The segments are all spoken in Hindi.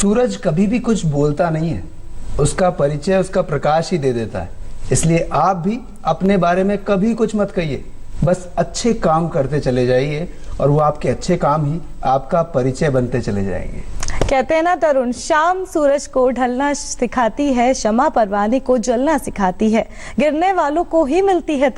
सूरज कभी भी कुछ बोलता नहीं है, उसका परिचय उसका प्रकाश ही दे देता है। इसलिए आप भी अपने बारे में कभी कुछ मत कहिए, बस अच्छे काम करते चले जाइए और वो आपके अच्छे काम ही आपका परिचय बनते चले जाएंगे। कहते हैं ना तरुण, शाम सूरज को ढलना सिखाती है, शमा परवाने को जलना सिखाती है, गिरने वालों को ही मिलती है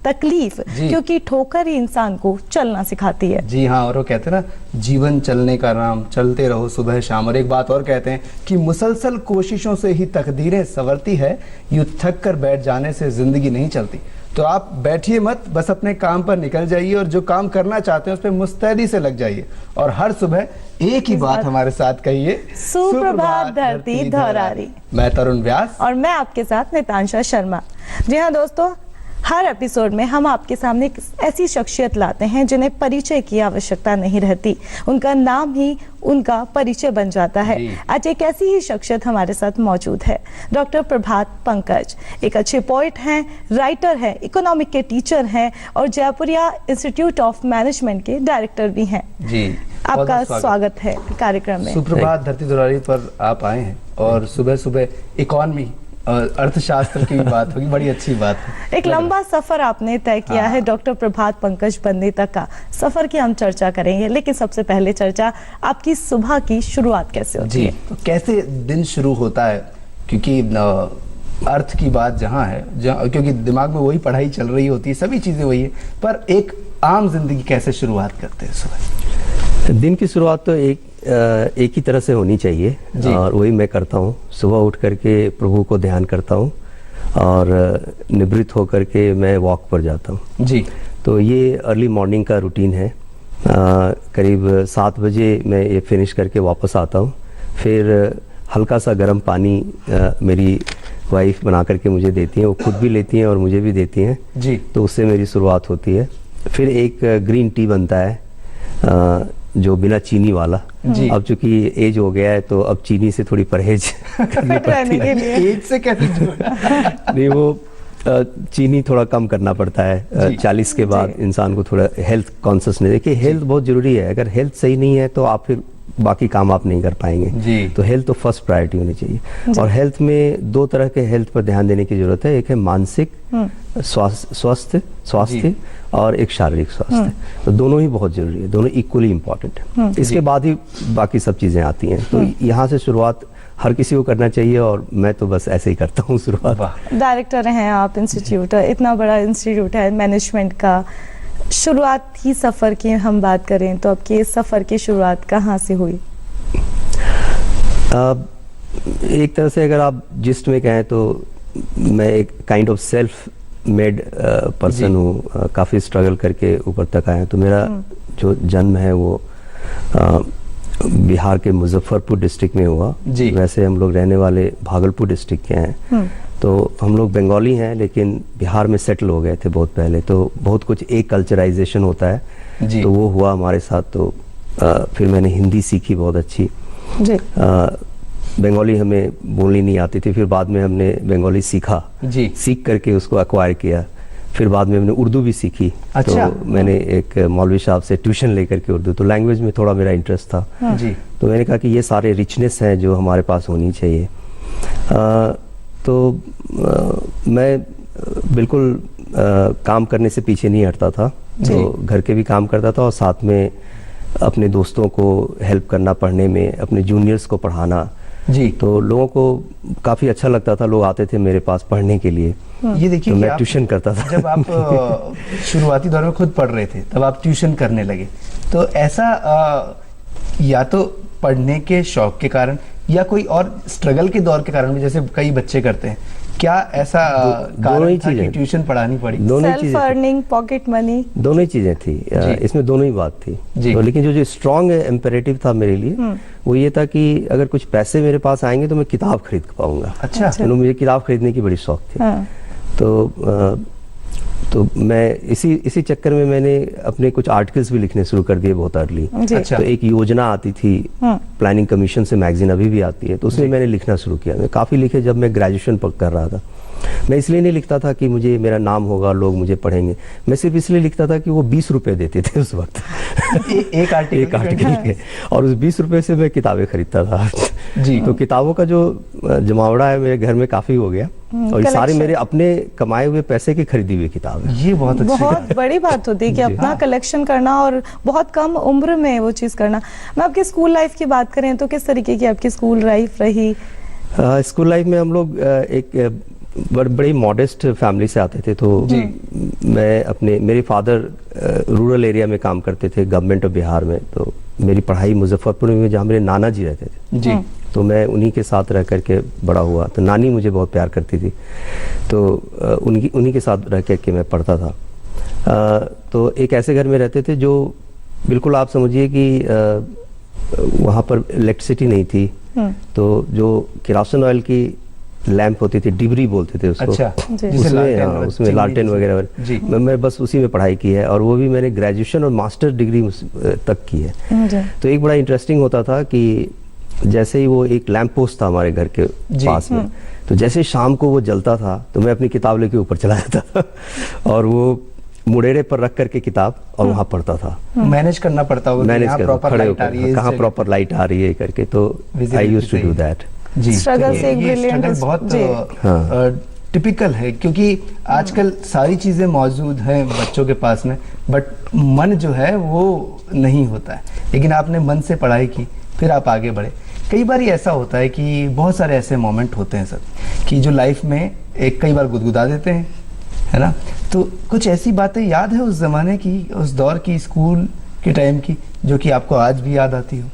तकलीफ, क्योंकि ठोकर ही इंसान को चलना सिखाती है। जी हाँ, और वो कहते हैं ना, जीवन चलने का नाम, चलते रहो सुबह शाम। और एक बात और कहते हैं कि मुसलसल कोशिशों से ही तकदीरें संवरती है, यूं थक कर बैठ जाने से जिंदगी नहीं चलती। तो आप बैठिए मत, बस अपने काम पर निकल जाइए और जो काम करना चाहते हैं उस पर मुस्तैदी से लग जाइए। और हर सुबह एक ही बात हमारे साथ कहिए, सुप्रभात धरती धौरारी। मैं तरुण व्यास और मैं आपके साथ नितांशा शर्मा। जी हाँ दोस्तों, हर एपिसोड में हम आपके सामने एक ऐसी शख्सियत लाते हैं जिन्हें परिचय की आवश्यकता नहीं रहती, उनका नाम ही उनका परिचय बन जाता है। आज एक ऐसी ही शख्सियत हमारे साथ मौजूद है, डॉक्टर प्रभात पंकज। एक अच्छे पोइट हैं, राइटर हैं, इकोनॉमिक के टीचर हैं और जयपुरिया इंस्टीट्यूट ऑफ मैनेजमेंट के डायरेक्टर भी हैं। जी, आपका स्वागत है कार्यक्रम में। सुप्रभात धरती धौरारी पर आप आए हैं और सुबह सुबह इकोनॉमी अर्थशास्त्र की भी बात होगी, बड़ी अच्छी बात है। एक लंबा सफर आपने तय किया है डॉक्टर प्रभात पंकज बनने तक का। सफर की हम चर्चा करेंगे, लेकिन सबसे पहले चर्चा आपकी सुबह की शुरुआत कैसे होती है? तो कैसे दिन शुरू होता है, क्योंकि अर्थ की बात जहाँ है, क्योंकि दिमाग में वही पढ़ाई चल रही होती है, सभी चीजें वही है, पर एक आम जिंदगी कैसे शुरुआत करते हैं सुबह? दिन की शुरुआत तो एक ही तरह से होनी चाहिए और वही मैं करता हूँ। सुबह उठ करके प्रभु को ध्यान करता हूँ और निवृत्त होकर के मैं वॉक पर जाता हूँ। जी, तो ये अर्ली मॉर्निंग का रूटीन है। करीब 7 बजे मैं ये फिनिश करके वापस आता हूँ। फिर हल्का सा गर्म पानी मेरी वाइफ बना करके मुझे देती हैं, वो खुद भी लेती हैं और मुझे भी देती हैं जी। तो उससे मेरी शुरुआत होती है। फिर एक ग्रीन टी बनता है जो बिना चीनी वाला। अब चूंकि एज हो गया है तो अब चीनी से थोड़ी परहेज करनी पड़ती है। एज से कैसे नहीं, वो चीनी थोड़ा कम करना पड़ता है 40 के बाद इंसान को थोड़ा हेल्थ कॉन्शियसनेस। देखिए हेल्थ बहुत जरूरी है, अगर हेल्थ सही नहीं है तो आप फिर बाकी काम आप नहीं कर पाएंगे। तो हेल्थ तो फर्स्ट प्रायोरिटी होनी चाहिए। और हेल्थ में 2 तरह के हेल्थ पर ध्यान देने की जरूरत है। एक है मानसिक स्वास्थ्य और एक शारीरिक स्वास्थ्य। तो दोनों ही बहुत जरूरी है, दोनों इक्वली इम्पोर्टेंट है। इसके बाद ही बाकी सब चीजें आती हैं। तो यहाँ से शुरुआत हर किसी को करना चाहिए और मैं तो बस ऐसे ही करता हूँ शुरुआत। डायरेक्टर हैं आप इंस्टीट्यूट, इतना बड़ा इंस्टीट्यूट है मैनेजमेंट का। शुरुआत ही सफर की हम बात करें तो आपके सफर की शुरुआत कहाँ से हुई? एक तरह से अगर आप जिस्ट में कहें तो मैं एक kind of self made person हूँ। काफ़ी स्ट्रगल करके ऊपर तक आया। तो मेरा जो जन्म है वो बिहार के मुजफ्फरपुर डिस्ट्रिक्ट में हुआ। वैसे हम लोग रहने वाले भागलपुर डिस्ट्रिक्ट के हैं। तो हम लोग बंगाली हैं लेकिन बिहार में सेटल हो गए थे बहुत पहले। तो बहुत कुछ एक कल्चराइजेशन होता है तो वो हुआ हमारे साथ। तो फिर मैंने हिंदी सीखी बहुत अच्छी। बंगाली हमें बोलनी नहीं आती थी, फिर बाद में हमने बंगाली सीखा। सीख करके उसको एक्वायर किया। फिर बाद में हमने उर्दू भी सीखी। अच्छा। तो मैंने एक मौलवी साहब से ट्यूशन लेकर के उर्दू, तो लैंग्वेज में थोड़ा मेरा इंटरेस्ट था। तो मैंने कहा कि ये सारे रिचनेस हैं जो हमारे पास होनी चाहिए। तो मैं बिल्कुल काम करने से पीछे नहीं हटता था। तो घर के भी काम करता था और साथ में अपने दोस्तों को हेल्प करना पढ़ने में, अपने जूनियर्स को पढ़ाना। तो लोगों को काफ़ी अच्छा लगता था, लोग आते थे मेरे पास पढ़ने के लिए। ये देखिए तो मैं ट्यूशन करता था। जब आप शुरुआती दौर में खुद पढ़ रहे थे तब आप ट्यूशन करने लगे, तो ऐसा या तो पढ़ने के शौक के कारण या कोई और स्ट्रगल के दौर के कारण भी, जैसे कई बच्चे करते हैं, क्या ऐसा कारण था कि ट्यूशन पढ़ानी पड़ी? दोनों ही चीजें, अर्निंग, पॉकेट मनी, दोनों ही चीजें थी इसमें, दोनों ही बात थी। तो लेकिन जो स्ट्रॉन्ग इम्पेरेटिव था मेरे लिए वो ये था कि अगर कुछ पैसे मेरे पास आएंगे तो मैं किताब खरीद पाऊंगा। अच्छा। तो मुझे किताब खरीदने की बड़ी शौक थी। तो मैं इसी चक्कर में मैंने अपने कुछ आर्टिकल्स भी लिखने शुरू कर दिए बहुत अर्ली। अच्छा। तो एक योजना आती थी प्लानिंग कमीशन से, मैगजीन अभी भी आती है, तो उसमें मैंने लिखना शुरू किया। मैं काफ़ी लिखे जब मैं ग्रेजुएशन कर रहा था। मैं इसलिए नहीं लिखता था कि मुझे मेरा नाम होगा, लोग मुझे पढ़ेंगे। मैं सिर्फ इसलिए लिखता था कि वो 20 रुपए देते थे उस वक्त एक आर्टिकल के, और उस 20 रुपए से मैं किताबें खरीदता था जी। तो किताबों का जो जमावड़ा है मेरे घर में काफी हो गया, और ये सारे मेरे अपने कमाए हुए पैसे की खरीदी हुई किताब है। ये बहुत अच्छी बहुत बड़ी बात होती है कि अपना कलेक्शन करना, और बहुत कम उम्र में वो चीज़ करना। मैं आपकी स्कूल लाइफ की बात करें तो किस तरीके की आपकी स्कूल लाइफ रही? स्कूल लाइफ में हम लोग एक बड़ी मॉडेस्ट फैमिली से आते थे, तो मैं मेरे फादर रूरल एरिया में काम करते थे, गवर्नमेंट ऑफ बिहार में। तो मेरी पढ़ाई मुजफ्फरपुर में, जहाँ मेरे नाना जी रहते थे जी, तो मैं उन्हीं के साथ रह करके बड़ा हुआ। तो नानी मुझे बहुत प्यार करती थी, तो उन्हीं के साथ रह करके मैं पढ़ता था। तो एक ऐसे घर में रहते थे जो बिल्कुल आप समझिए कि वहाँ पर इलेक्ट्रिसिटी नहीं थी, तो जो केरोसिन ऑयल की लैंप होती थी, डिबरी बोलते थे उसको। अच्छा, उसमें लालटेन वगैरह। मैं बस उसी में पढ़ाई की है, और वो भी मैंने ग्रेजुएशन और मास्टर डिग्री तक की है। तो एक बड़ा इंटरेस्टिंग होता था कि जैसे ही वो एक लैंप पोस्ट था हमारे घर के पास में, तो जैसे शाम को वो जलता था तो मैं अपनी किताब लेके ऊपर चला जाता था और वो मुड़ेरे पर रख करके किताब और वहाँ पढ़ता था। मैनेज करना पड़ता होगा, मैनेज कहाँ प्रॉपर लाइट आ रही है करके, तो I used to do that. जी, स्ट्रगल से एक ब्रिलियंट बहुत टिपिकल है, क्योंकि आजकल सारी चीजें मौजूद हैं बच्चों के पास में, बट मन जो है वो नहीं होता है। लेकिन आपने मन से पढ़ाई की, फिर आप आगे बढ़े। कई बार ऐसा होता है कि बहुत सारे ऐसे मोमेंट होते हैं सर, कि जो लाइफ में एक कई बार गुदगुदा देते हैं, है ना। तो कुछ ऐसी बातें याद है उस जमाने की, उस दौर की, स्कूल के टाइम की, जो कि आपको आज भी याद आती हो?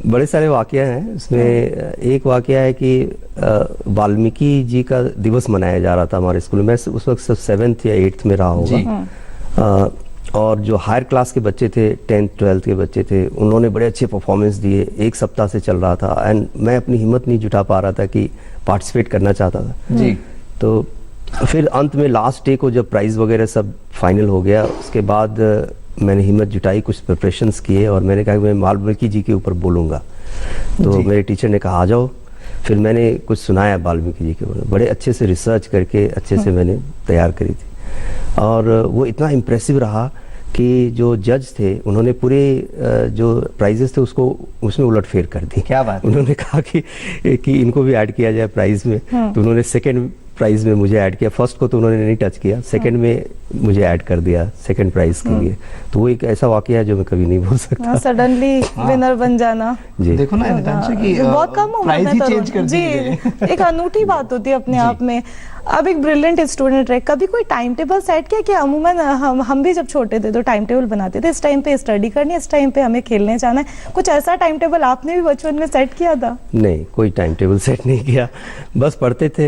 बड़े सारे वाकया हैं उसमें। एक वाकया है कि वाल्मीकि जी का दिवस मनाया जा रहा था हमारे स्कूल में। मैं उस वक्त 7th या 8th में रहा होगा, और जो हायर क्लास के बच्चे थे, 10th 12th के बच्चे थे, उन्होंने बड़े अच्छे परफॉर्मेंस दिए। एक सप्ताह से चल रहा था, एंड मैं अपनी हिम्मत नहीं जुटा पा रहा था कि पार्टिसिपेट करना चाहता था जी। तो फिर अंत में लास्ट डे को जब प्राइज वगैरह सब फाइनल हो गया, उसके बाद मैंने हिम्मत जुटाई, कुछ प्रिपरेशंस किए, और मैंने कहा कि मैं वाल्मीकि जी के ऊपर बोलूँगा। तो मेरे टीचर ने कहा आ जाओ। फिर मैंने कुछ सुनाया वाल्मीकि जी के ऊपर, बड़े अच्छे से रिसर्च करके अच्छे से मैंने तैयार करी थी, और वो इतना इम्प्रेसिव रहा कि जो जज थे उन्होंने पूरे जो प्राइजेस थे उसमें उलटफेर कर दी। क्या बात। उन्होंने कहा कि इनको भी ऐड किया जाए प्राइज में। तो उन्होंने सेकंड प्राइज में मुझे ऐड किया। फर्स्ट को तो उन्होंने नहीं टच किया, सेकंड में मुझे ऐड कर दिया सेकंड प्राइज के लिए। तो वो एक ऐसा वाकया है जो मैं कभी नहीं भूल सकता। सडनली विनर बन जाना। जी, देखो ना नितांशु की बहुत कम उम्र में चेंज कर जी, एक अनूठी बात होती है अपने आप में। अब एक ब्रिलियंट स्टूडेंट रहे, कभी कोई टाइम टेबल सेट किया कि अमूमन हम भी जब छोटे थे तो टाइम टेबल बनाते थे, इस टाइम पे स्टडी करनी है, इस टाइम पे हमें खेलने जाना है। कुछ ऐसा टाइम टेबल आपने भी बचपन में सेट किया था? नहीं, कोई टाइम टेबल सेट नहीं किया, बस पढ़ते थे।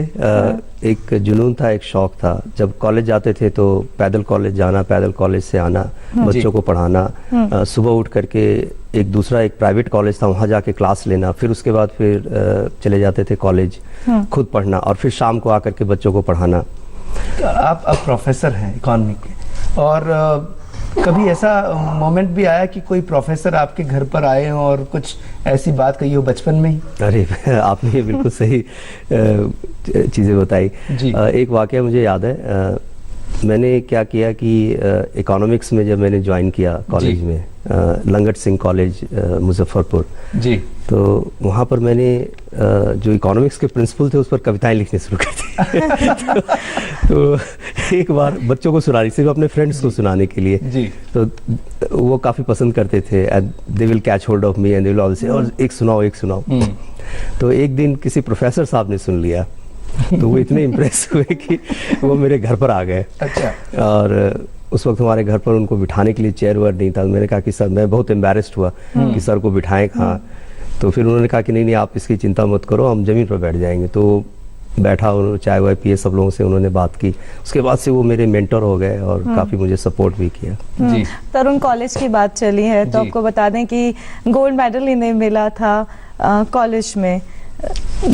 एक जुनून था, एक शौक था। जब कॉलेज जाते थे तो पैदल कॉलेज जाना, पैदल कॉलेज से आना, बच्चों को पढ़ाना, सुबह उठ करके एक प्राइवेट कॉलेज था, वहाँ जाके क्लास लेना, फिर उसके बाद फिर चले जाते थे कॉलेज, खुद पढ़ना, और फिर शाम को आकर के बच्चों को पढ़ाना। आप अब प्रोफेसर हैं इकोनॉमी के, और कभी ऐसा मोमेंट भी आया कि कोई प्रोफेसर आपके घर पर आए हों और कुछ ऐसी बात कही हो बचपन में ही? अरे आपने ये बिल्कुल सही चीज़ें बताई। एक वाकया मुझे याद है। मैंने क्या किया कि इकोनॉमिक्स में जब मैंने ज्वाइन किया कॉलेज में, लंगट सिंह कॉलेज मुजफ्फरपुर जी, तो वहाँ पर मैंने जो इकोनॉमिक्स के प्रिंसिपल थे उस पर कविताएं लिखने शुरू कर दी। तो एक बार बच्चों को सुनानी, सिर्फ अपने फ्रेंड्स को सुनाने के लिए जी, तो वो काफ़ी पसंद करते थे। They will catch hold of me and they will all से, और एक सुनाओ। तो एक दिन किसी प्रोफेसर साहब ने सुन लिया, तो वो इतने इम्प्रेस हुए कि वो मेरे घर पर आ गए। अच्छा। और उस वक्त हमारे घर पर उनको बिठाने के लिए चेयर वेयर नहीं था। मैंने कहा कि सर, मैं बहुत एम्बैरेस्ड हुआ कि सर को बिठाएं कहाँ। तो फिर उन्होंने कहा कि नहीं, आप इसकी चिंता मत करो, हम जमीन पर बैठ जाएंगे। तो बैठा, उन्होंने चाय वाय पिए, सब लोगों से उन्होंने बात की। उसके बाद से वो मेरे मेंटर हो गए और काफ़ी मुझे सपोर्ट भी किया। जी, तरुण कॉलेज की बात चली है तो आपको बता दें कि गोल्ड मेडल इन्हें मिला था कॉलेज में।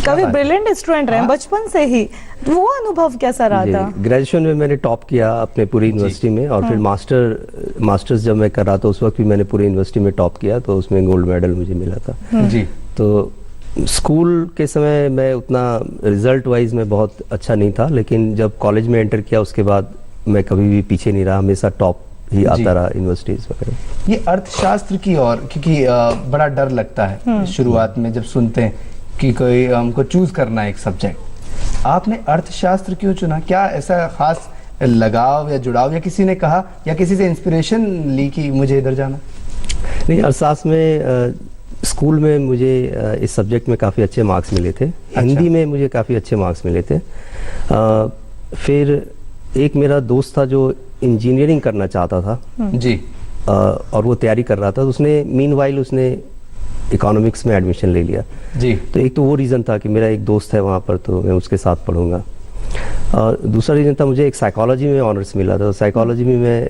कभी ब्रिलियंट स्टूडेंट रहे बचपन से ही, वो अनुभव कैसा रहा था? ग्रेजुएशन में मैंने टॉप किया अपने पूरी यूनिवर्सिटी में, और फिर मास्टर्स जब मैं कर रहा था उस वक्त भी मैंने पूरी यूनिवर्सिटी में टॉप किया, तो उसमें गोल्ड मेडल मुझे मिला था। जी, तो स्कूल के समय मैं उतना रिजल्ट वाइज में बहुत अच्छा नहीं था, लेकिन जब कॉलेज में एंटर किया उसके बाद मैं कभी भी पीछे नहीं रहा, हमेशा टॉप ही आता रहा यूनिवर्सिटीज वगैरह। ये अर्थशास्त्र की ओर, क्योंकि बड़ा डर लगता है शुरुआत में जब सुनते हैं कि कोई हमको चूज करना है एक सब्जेक्ट, आपने अर्थशास्त्र क्यों चुना? क्या ऐसा खास लगाव या जुड़ाव, या किसी ने कहा या किसी से इंस्पिरेशन ली कि मुझे इधर जाना? नहीं, अर्थशास्त्र में स्कूल में मुझे इस सब्जेक्ट में काफ़ी अच्छे मार्क्स मिले थे। हिंदी में मुझे काफ़ी अच्छे मार्क्स मिले थे। फिर एक मेरा दोस्त था जो इंजीनियरिंग करना चाहता था जी, और वो तैयारी कर रहा था, तो उसने मीनवाइल उसने इकोनॉमिक्स में एडमिशन ले लिया जी। तो एक तो वो रीज़न था कि मेरा एक दोस्त है वहाँ पर, तो मैं उसके साथ पढ़ूंगा। और दूसरा रीज़न था, मुझे एक साइकोलॉजी में ऑनर्स मिला था, साइकोलॉजी में मैं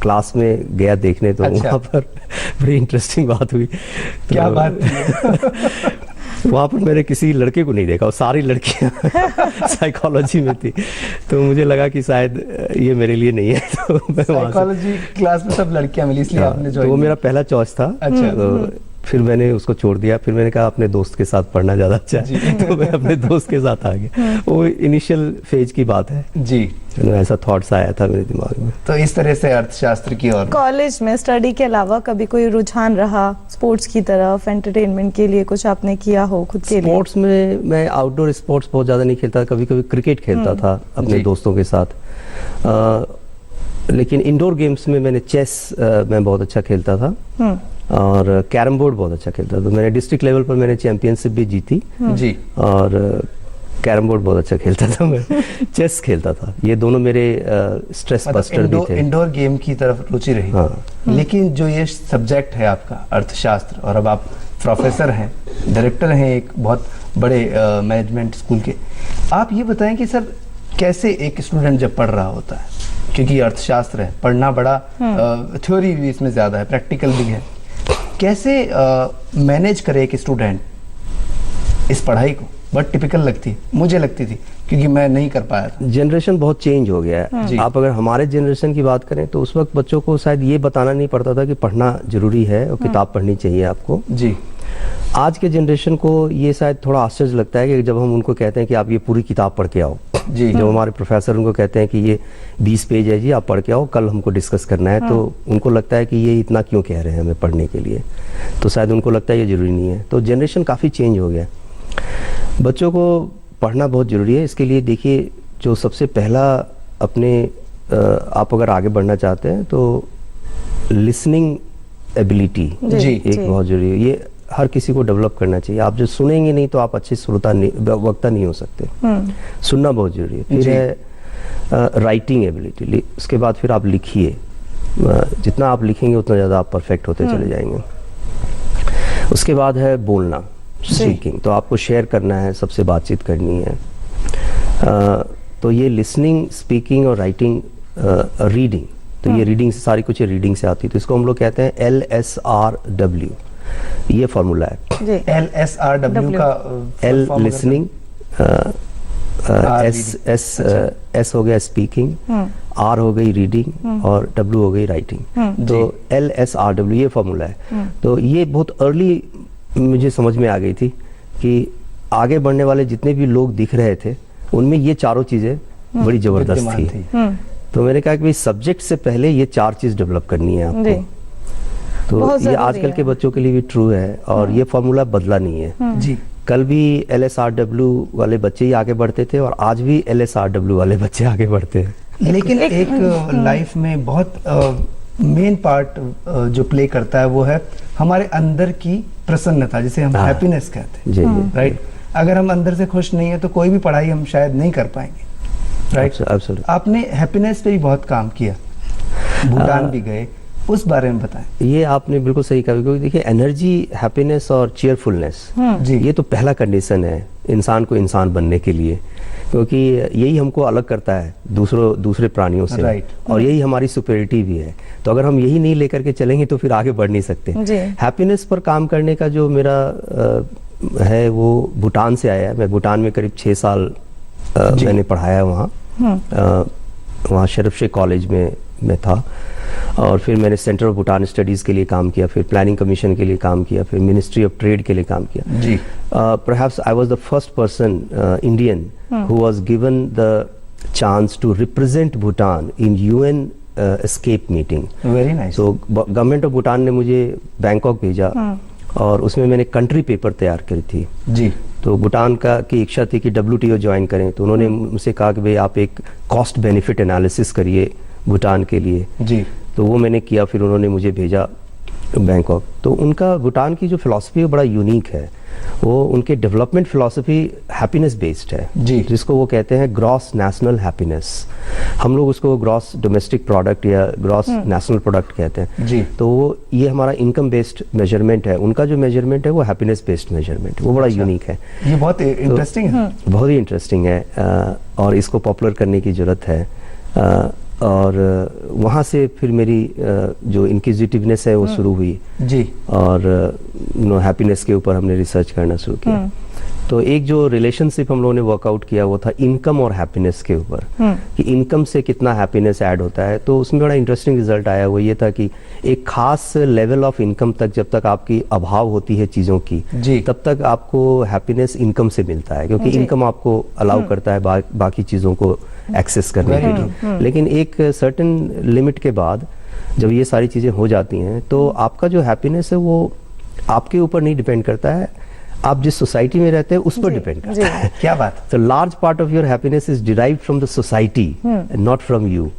क्लास में गया देखने, तो अच्छा। वहाँ पर बड़ी इंटरेस्टिंग बात हुई। क्या बात थी? वहाँ पर मैंने किसी लड़के को नहीं देखा और सारी लड़कियाँ साइकोलॉजी में थी, तो मुझे लगा कि शायद ये मेरे लिए नहीं है, तो मैं वहाँ से, साइकोलॉजी क्लास में सब लड़कियां मिली, इसलिए आपने तो वो ज्वाइन मेरा पहला चॉइस था। अच्छा। तो फिर मैंने उसको छोड़ दिया, फिर मैंने कहा अपने दोस्त के साथ पढ़ना ज़्यादा अच्छा है, तो मैं अपने दोस्त के साथ आ गया। वो इनिशियल फेज की बात है जी। ऐसा थॉट्स आया था मेरे दिमाग में। तो इस तरह से अर्थशास्त्र की ओर। कॉलेज में स्टडी के अलावा कभी कोई रुझान रहा स्पोर्ट्स की तरफ, एंटरटेनमेंट के लिए कुछ आपने किया हो खुद के लिए? स्पोर्ट्स में मैं आउटडोर स्पोर्ट्स बहुत ज़्यादा नहीं खेलता, कभी कभी क्रिकेट खेलता था अपने दोस्तों के साथ। लेकिन इंडोर गेम्स में मैंने चेस मैं बहुत अच्छा खेलता था और कैरम बोर्ड बहुत अच्छा खेलता था। तो मैंने डिस्ट्रिक्ट लेवल पर मैंने चैंपियनशिप भी जीती जी। और कैरम बोर्ड बहुत अच्छा खेलता था मैं। चेस खेलता था, ये दोनों मेरे स्ट्रेस बस्टर भी थे। इंडोर गेम की तरफ रुचि रही। हाँ। लेकिन जो ये सब्जेक्ट है आपका अर्थशास्त्र, और अब आप प्रोफेसर हैं, डायरेक्टर हैं एक बहुत बड़े मैनेजमेंट स्कूल के, आप ये बताएं कि सर कैसे एक स्टूडेंट जब पढ़ रहा होता है, क्योंकि अर्थशास्त्र है, पढ़ना बड़ा थ्योरी भी इसमें ज़्यादा है, प्रैक्टिकल भी है, कैसे मैनेज करे एक स्टूडेंट इस पढ़ाई को? बहुत टिपिकल लगती, मुझे लगती थी, क्योंकि मैं नहीं कर पाया था। जनरेशन बहुत चेंज हो गया है। आप अगर हमारे जनरेशन की बात करें तो उस वक्त बच्चों को शायद ये बताना नहीं पड़ता था कि पढ़ना जरूरी है और किताब पढ़नी चाहिए आपको। जी। आज के जनरेशन को ये शायद थोड़ा आश्चर्य लगता है कि जब हम उनको कहते हैं कि आप ये पूरी किताब पढ़ के आओ। जी। जब हमारे प्रोफेसर उनको कहते हैं कि ये 20 पेज है जी, आप पढ़ के आओ, कल हमको डिस्कस करना है, तो उनको लगता है कि ये इतना क्यों कह रहे हैं हमें पढ़ने के लिए, तो शायद उनको लगता है ये जरूरी नहीं है। तो जनरेशन काफ़ी चेंज हो गया। बच्चों को पढ़ना बहुत ज़रूरी है। इसके लिए देखिए, जो सबसे पहला अपने आप अगर आगे बढ़ना चाहते हैं तो लिसनिंग एबिलिटी एक बहुत जरूरी है। ये हर किसी को डेवलप करना चाहिए। आप जो सुनेंगे नहीं तो आप अच्छे श्रोता वक्ता नहीं हो सकते। सुनना बहुत जरूरी है। फिर है राइटिंग एबिलिटी, उसके बाद फिर आप लिखिए। जितना आप लिखेंगे उतना ज़्यादा आप परफेक्ट होते चले जाएंगे। उसके बाद है बोलना, स्पीकिंग, तो आपको शेयर करना है, सबसे बातचीत करनी है। तो ये लिसनिंग, स्पीकिंग और राइटिंग, रीडिंग, तो ये रीडिंग से सारी कुछ रीडिंग से आती है। तो इसको हम लोग कहते हैं LSRW, ये फॉर्मूला है। LSRW का L लिसनिंग, S हो गया स्पीकिंग, R हो गई रीडिंग और W हो गई राइटिंग। तो LSRW ये फॉर्मूला है। तो ये बहुत अर्ली मुझे समझ में आ गई थी कि आगे बढ़ने वाले जितने भी लोग दिख रहे थे उनमें ये चारों चीजें बड़ी जबरदस्त थी। तो मैंने कहा कि सब्जेक्ट से पहले ये 4 चीज डेवलप करनी है आपको। तो ये आजकल के बच्चों के लिए भी ट्रू है और ये फॉर्मूला बदला नहीं है जी। कल भी LSRW वाले बच्चे ही आगे बढ़ते थे और आज भी LSRW वाले बच्चे आगे बढ़ते हैं। लेकिन एक लाइफ में बहुत मेन पार्ट जो प्ले करता है वो है हमारे अंदर की प्रसन्नता, जिसे हम हैप्पीनेस कहते हैं। राइट। अगर हम अंदर से खुश नहीं है तो कोई भी पढ़ाई हम शायद नहीं कर पाएंगे। राइट। आपने हैप्पीनेस पे भी बहुत काम किया, भूटान भी गए, उस बारे में बताएं। ये आपने बिल्कुल सही कहा, क्योंकि देखिए एनर्जी, हैप्पीनेस और चीयरफुलनेस, ये तो पहला कंडीशन है इंसान को इंसान बनने के लिए, क्योंकि यही हमको अलग करता है दूसरे प्राणियों से। और यही हमारी सुपीरियरिटी भी है। तो अगर हम यही नहीं लेकर के चलेंगे तो फिर आगे बढ़ नहीं सकते। हैप्पीनेस पर काम करने का जो मेरा है वो भूटान से आया है। मैं भूटान में करीब 6 साल मैंने पढ़ाया वहाँ शरीफ शेख कॉलेज में में था, और फिर मैंने सेंटर ऑफ भूटान स्टडीज़ के लिए काम किया, फिर प्लानिंग कमीशन के लिए काम किया, फिर मिनिस्ट्री ऑफ ट्रेड के लिए काम किया जी। Perhaps I was the first person Indian who was given the chance to represent Bhutan in UN ESCAP meeting. Very nice. तो गवर्नमेंट ऑफ भूटान ने मुझे बैंकॉक भेजा और उसमें मैंने कंट्री पेपर तैयार करी थी जी। तो भूटान का की इच्छा थी कि WTO ज्वाइन करें, तो उन्होंने मुझसे कहा कि भाई आप एक कॉस्ट बेनिफिट एनालिसिस करिए भूटान के लिए। जी। तो वो मैंने किया, फिर उन्होंने मुझे भेजा बैंकॉक। तो उनका भूटान की जो फिलॉसफी है बड़ा यूनिक है, वो उनके डेवलपमेंट फिलॉसफी हैप्पीनेस बेस्ड है जी। जिसको वो कहते हैं ग्रॉस नेशनल हैप्पीनेस। हम लोग उसको ग्रॉस डोमेस्टिक प्रोडक्ट या ग्रॉस नेशनल प्रोडक्ट कहते हैं जी। तो वो ये हमारा इनकम बेस्ड मेजरमेंट है, उनका जो मेजरमेंट है वो हैप्पीनेस बेस्ड मेजरमेंट, वो बड़ा यूनिक है। ये बहुत इंटरेस्टिंग है। बहुत ही इंटरेस्टिंग है और इसको पॉपुलर करने की ज़रूरत है। और वहाँ से फिर मेरी जो इंक्विजिटिवनेस है वो शुरू हुई जी। और हैप्पीनेस के ऊपर हमने रिसर्च करना शुरू किया। तो एक जो रिलेशनशिप हम लोगों ने वर्कआउट किया वो था इनकम और हैप्पीनेस के ऊपर, कि इनकम से कितना हैप्पीनेस ऐड होता है। तो उसमें बड़ा इंटरेस्टिंग रिजल्ट आया, वो ये था कि एक खास लेवल ऑफ इनकम तक जब तक आपकी अभाव होती है चीज़ों की जी। तब तक आपको हैप्पीनेस इनकम से मिलता है, क्योंकि इनकम आपको अलाउ करता है बाकी चीज़ों को एक्सेस करने के लिए। लेकिन एक सर्टेन लिमिट के बाद जब ये सारी चीज़ें हो जाती हैं तो आपका जो हैप्पीनेस है वो आपके ऊपर नहीं डिपेंड करता है, आप जिस सोसाइटी में रहते हैं उस पर डिपेंड करता है। क्या बात। तो large part of your happiness is derived from the society, not from you.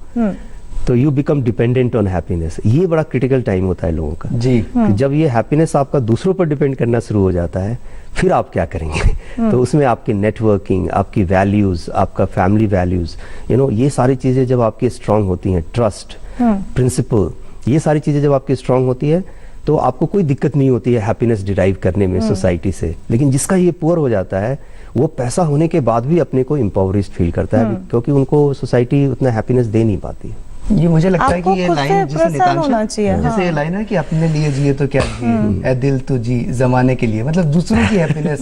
तो you become dependent on happiness. ये बड़ा क्रिटिकल टाइम होता है लोगों का जी। कि जब ये हैप्पीनेस आपका दूसरों पर डिपेंड करना शुरू हो जाता है, फिर आप क्या करेंगे। तो उसमें आपकी नेटवर्किंग, आपकी वैल्यूज, आपका फैमिली वैल्यूज, ये सारी चीजें जब आपकी स्ट्रांग होती हैं, ट्रस्ट, प्रिंसिपल, ये सारी चीजें जब आपकी स्ट्रांग होती है तो आपको कोई दिक्कत नहीं होती है हैप्पीनेस डिराइव करने में सोसाइटी से। लेकिन जिसका ये पुअर हो जाता है वो पैसा होने के बाद भी अपने को इम्पावरिस्ट फील करता है, क्योंकि उनको सोसाइटी उतना हैप्पीनेस दे नहीं पाती है। ये मुझे लगता है कि आपको ये खुद लाइन से जैसे प्रसन्न होना नितांश चाहिए, जैसे ये लाइन है कि अपने लिए जिए तो क्या जिए, ए दिल तो जी जमाने के लिए, मतलब दूसरों की हैप्पीनेस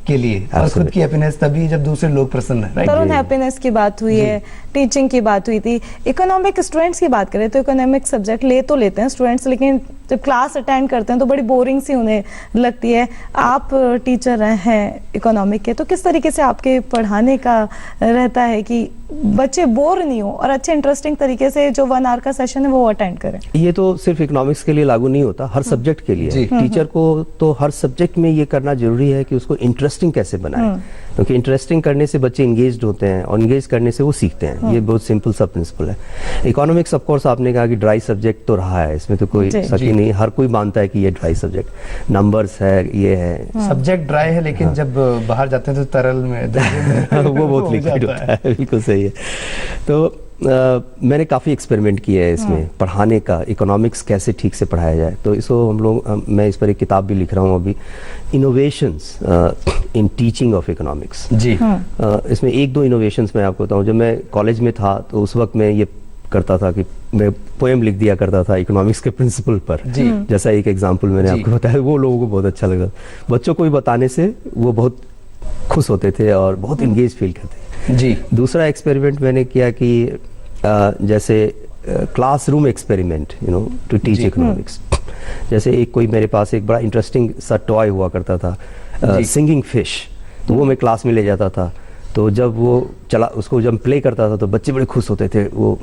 के लिए, और खुद की हैप्पीनेस तभी जब दूसरे लोग प्रसन्न है। तरुण हैप्पीनेस की बात हुई है, टीचिंग की बात हुई थी, इकोनॉमिक स्टूडेंट्स की बात करें तो इकोनॉमिक सब्जेक्ट ले तो लेते हैं स्टूडेंट्स, लेकिन जब क्लास अटेंड करते हैं तो बड़ी बोरिंग सी उन्हें लगती है। आप टीचर हैं इकोनॉमिक के, तो किस तरीके से आपके पढ़ाने का रहता है कि बच्चे बोर नहीं हो और अच्छे इंटरेस्टिंग तरीके से जो 1 आवर का सेशन है वो अटेंड करें? ये तो सिर्फ इकोनॉमिक्स के लिए लागू नहीं होता, हर सब्जेक्ट के लिए। टीचर को तो हर सब्जेक्ट में ये करना जरूरी है कि उसको इंटरेस्टिंग कैसे बनाए, क्योंकि इंटरेस्टिंग करने से बच्चे इंगेज्ड होते हैं और इंगेज करने से वो सीखते हैं। ये बहुत सिंपल सा प्रिंसिपल है। इकोनॉमिक्स ऑफ कोर्स आपने कहा कि ड्राई सब्जेक्ट तो रहा है, इसमें तो कोई शक ही नहीं, हर कोई मानता है कि ये ड्राई सब्जेक्ट, नंबर्स है, ये है। सब्जेक्ट ड्राई है, लेकिन जब बाहर जाते हैं तो तरल में वो बहुत लिक्विड होता है। बिल्कुल सही है। तो मैंने काफ़ी एक्सपेरिमेंट किया है इसमें पढ़ाने का, इकोनॉमिक्स कैसे ठीक से पढ़ाया जाए। तो इसको हम लोग मैं इस पर एक किताब भी लिख रहा हूँ अभी, innovations in teaching of economics जी। इसमें 1-2 इनोवेशंस मैं आपको बताऊँ। जब मैं कॉलेज में था तो उस वक्त मैं ये करता था कि मैं पोएम लिख दिया करता था इकोनॉमिक्स के प्रिंसिपल पर जी। जैसा एक एग्जांपल मैंने आपको बताया, वो लोगों को बहुत अच्छा लगा। बच्चों को भी बताने से वो बहुत खुश होते थे और बहुत इंगेज फील करते थे जी। दूसरा एक्सपेरिमेंट मैंने किया कि जैसे classroom experiment to teach economics. जैसे एक कोई मेरे पास एक बड़ा इंटरेस्टिंग सा टॉय हुआ करता था, सिंगिंग फिश। तो वो मैं क्लास में ले जाता था, तो जब वो चला उसको जब प्ले करता था तो बच्चे बड़े खुश होते थे, वो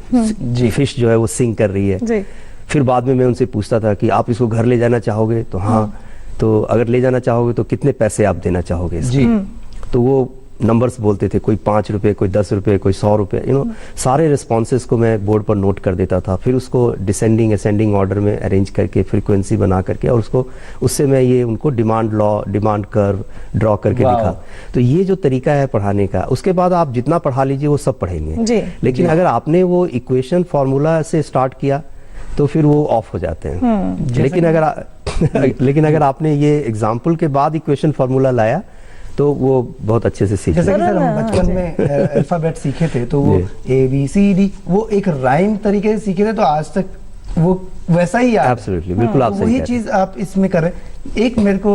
फिश जो है वो सिंग कर रही है। फिर बाद में मैं उनसे पूछता था कि आप इसको घर ले जाना चाहोगे? तो हाँ। तो अगर ले जाना चाहोगे तो कितने पैसे आप देना चाहोगे जी? तो वो नंबर्स बोलते थे, कोई 5 रुपए, कोई 10 रुपए, कोई 100 रुपए। सारे रिस्पॉन्सेस को मैं बोर्ड पर नोट कर देता था, फिर उसको डिसेंडिंग असेंडिंग ऑर्डर में अरेंज करके फ्रीक्वेंसी बना करके, और उससे मैं ये उनको demand law, demand curve draw करके दिखा। तो ये जो तरीका है पढ़ाने का, उसके बाद आप जितना पढ़ा लीजिए वो सब पढ़ेंगे। लेकिन अगर आपने वो इक्वेशन फॉर्मूला से स्टार्ट किया तो फिर वो ऑफ हो जाते हैं। लेकिन अगर आपने ये एग्जाम्पल के बाद इक्वेशन फॉर्मूला लाया तो वो बहुत अच्छे से सीखे। जैसे कि सर हम बचपन में अल्फाबेट सीखे थे, तो वो ABCD वो एक राइम तरीके से सीखे थे, तो आज तक वो वैसा ही याद है। एब्सोल्युटली, बिल्कुल आप सही वही कह रहे चीज आप इसमें कर रहे हैं। एक मेरे को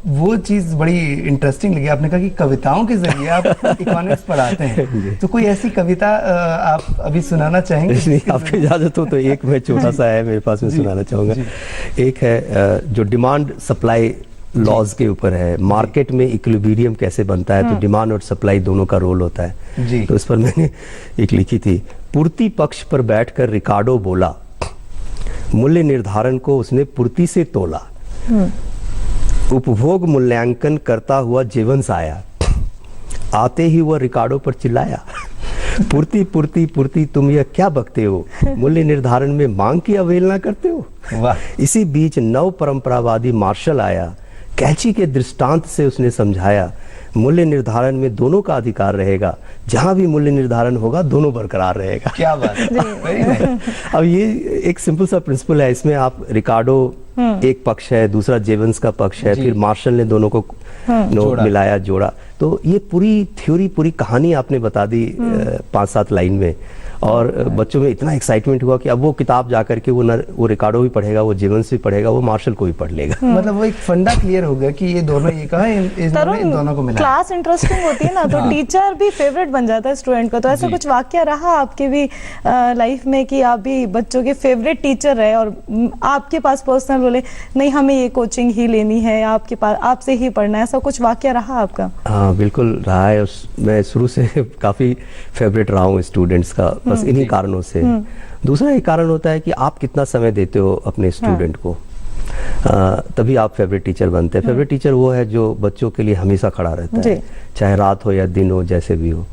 वो चीज बड़ी इंटरेस्टिंग लगी, आपने कहा कि कविताओं के जरिए आप इकोनॉमिक्स पढ़ाते हैं, तो कोई ऐसी कविता आप अभी सुनाना चाहेंगे? नहीं, आपकी इजाजत हो तो एक मैं छोटा सा है मेरे पास, मैं सुनाना चाहूँगा। एक है जो डिमांड सप्लाई लॉज के ऊपर है, मार्केट में इक्विलिब्रियम कैसे बनता है, तो डिमांड और सप्लाई दोनों का रोल होता है जी। तो इस पर मैंने एक लिखी थी। पूर्ति पक्ष पर बैठकर रिकार्डो बोला, मूल्य निर्धारण को उसने पूर्ति से तोला, उपभोग मूल्यांकन करता हुआ जीवंस आया, आते ही वह रिकार्डो पर चिल्लाया, पूर्ति पूर्ति पूर्ति तुम यह क्या बकते हो, मूल्य निर्धारण में मांग की अवहेलना करते हो। वाह। इसी बीच नव परंपरावादी मार्शल आया, कैची के दृष्टांत से उसने समझाया, मूल्य निर्धारण में दोनों का अधिकार रहेगा, जहां भी मूल्य निर्धारण होगा दोनों बरकरार रहेगा। क्या बात है। Very nice। अब ये एक सिंपल सा प्रिंसिपल है, इसमें आप रिकार्डो एक पक्ष है, दूसरा जेवंस का पक्ष है, फिर मार्शल ने दोनों को मिलाया, जोड़ा, तो ये पूरी थ्योरी, पूरी कहानी आपने बता दी 5-7 लाइन में। और बच्चों में इतना एक्साइटमेंट हुआ कि अब वो किताब जाकर के वो रिकार्डो भी पढ़ेगा, वो जेवंस भी पढ़ेगा, वो मार्शल को भी पढ़ लेगा। मतलब वो एक फंडा क्लियर हो गया कि ये दोनों एक है, इन दोनों को मिला। क्लास इंटरेस्टिंग होती है ना, तो टीचर भी फेवरेट बन जाता है स्टूडेंट को। तो ऐसा कुछ वाकया रहा आपके भी लाइफ में कि आप भी बच्चों के फेवरेट टीचर रहे और आपके पास पर्सनल बोले नहीं हमें ये कोचिंग ही लेनी है, आपके पास आपसे ही पढ़ना है, ऐसा कुछ वाकया रहा आपका? हाँ बिल्कुल रहा है। मैं शुरू से काफ़ी फेवरेट रहा हूँ स्टूडेंट्स का, बस इन्हीं कारणों से। दूसरा एक कारण होता है कि आप कितना समय देते हो अपने स्टूडेंट को, तभी आप फेवरेट टीचर बनते हैं। फेवरेट टीचर वो है जो बच्चों के लिए हमेशा खड़ा रहता है, चाहे रात हो या दिन हो, जैसे भी हो।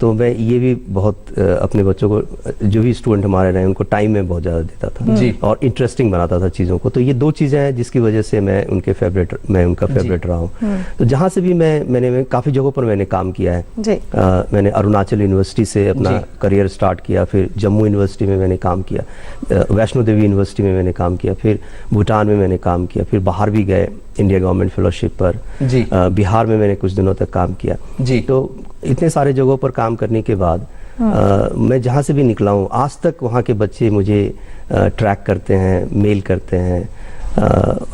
तो मैं ये भी बहुत अपने बच्चों को, जो भी स्टूडेंट हमारे रहे, उनको टाइम में बहुत ज़्यादा देता था जी, और इंटरेस्टिंग बनाता था चीज़ों को। तो ये 2 चीज़ें हैं जिसकी वजह से मैं उनका फेवरेट रहा हूँ। तो जहाँ से भी मैंने काफ़ी जगहों पर मैंने काम किया है। मैंने अरुणाचल यूनिवर्सिटी से अपना करियर स्टार्ट किया, फिर जम्मू यूनिवर्सिटी में मैंने काम किया, वैष्णो देवी यूनिवर्सिटी में मैंने काम किया, फिर भूटान में मैंने काम किया, फिर बाहर भी गए इंडिया गवर्नमेंट फेलोशिप पर जी। बिहार में मैंने कुछ दिनों तक काम किया जी। तो इतने सारे जगहों पर काम करने के बाद मैं जहाँ से भी निकला हूँ आज तक वहाँ के बच्चे मुझे ट्रैक करते हैं, मेल करते हैं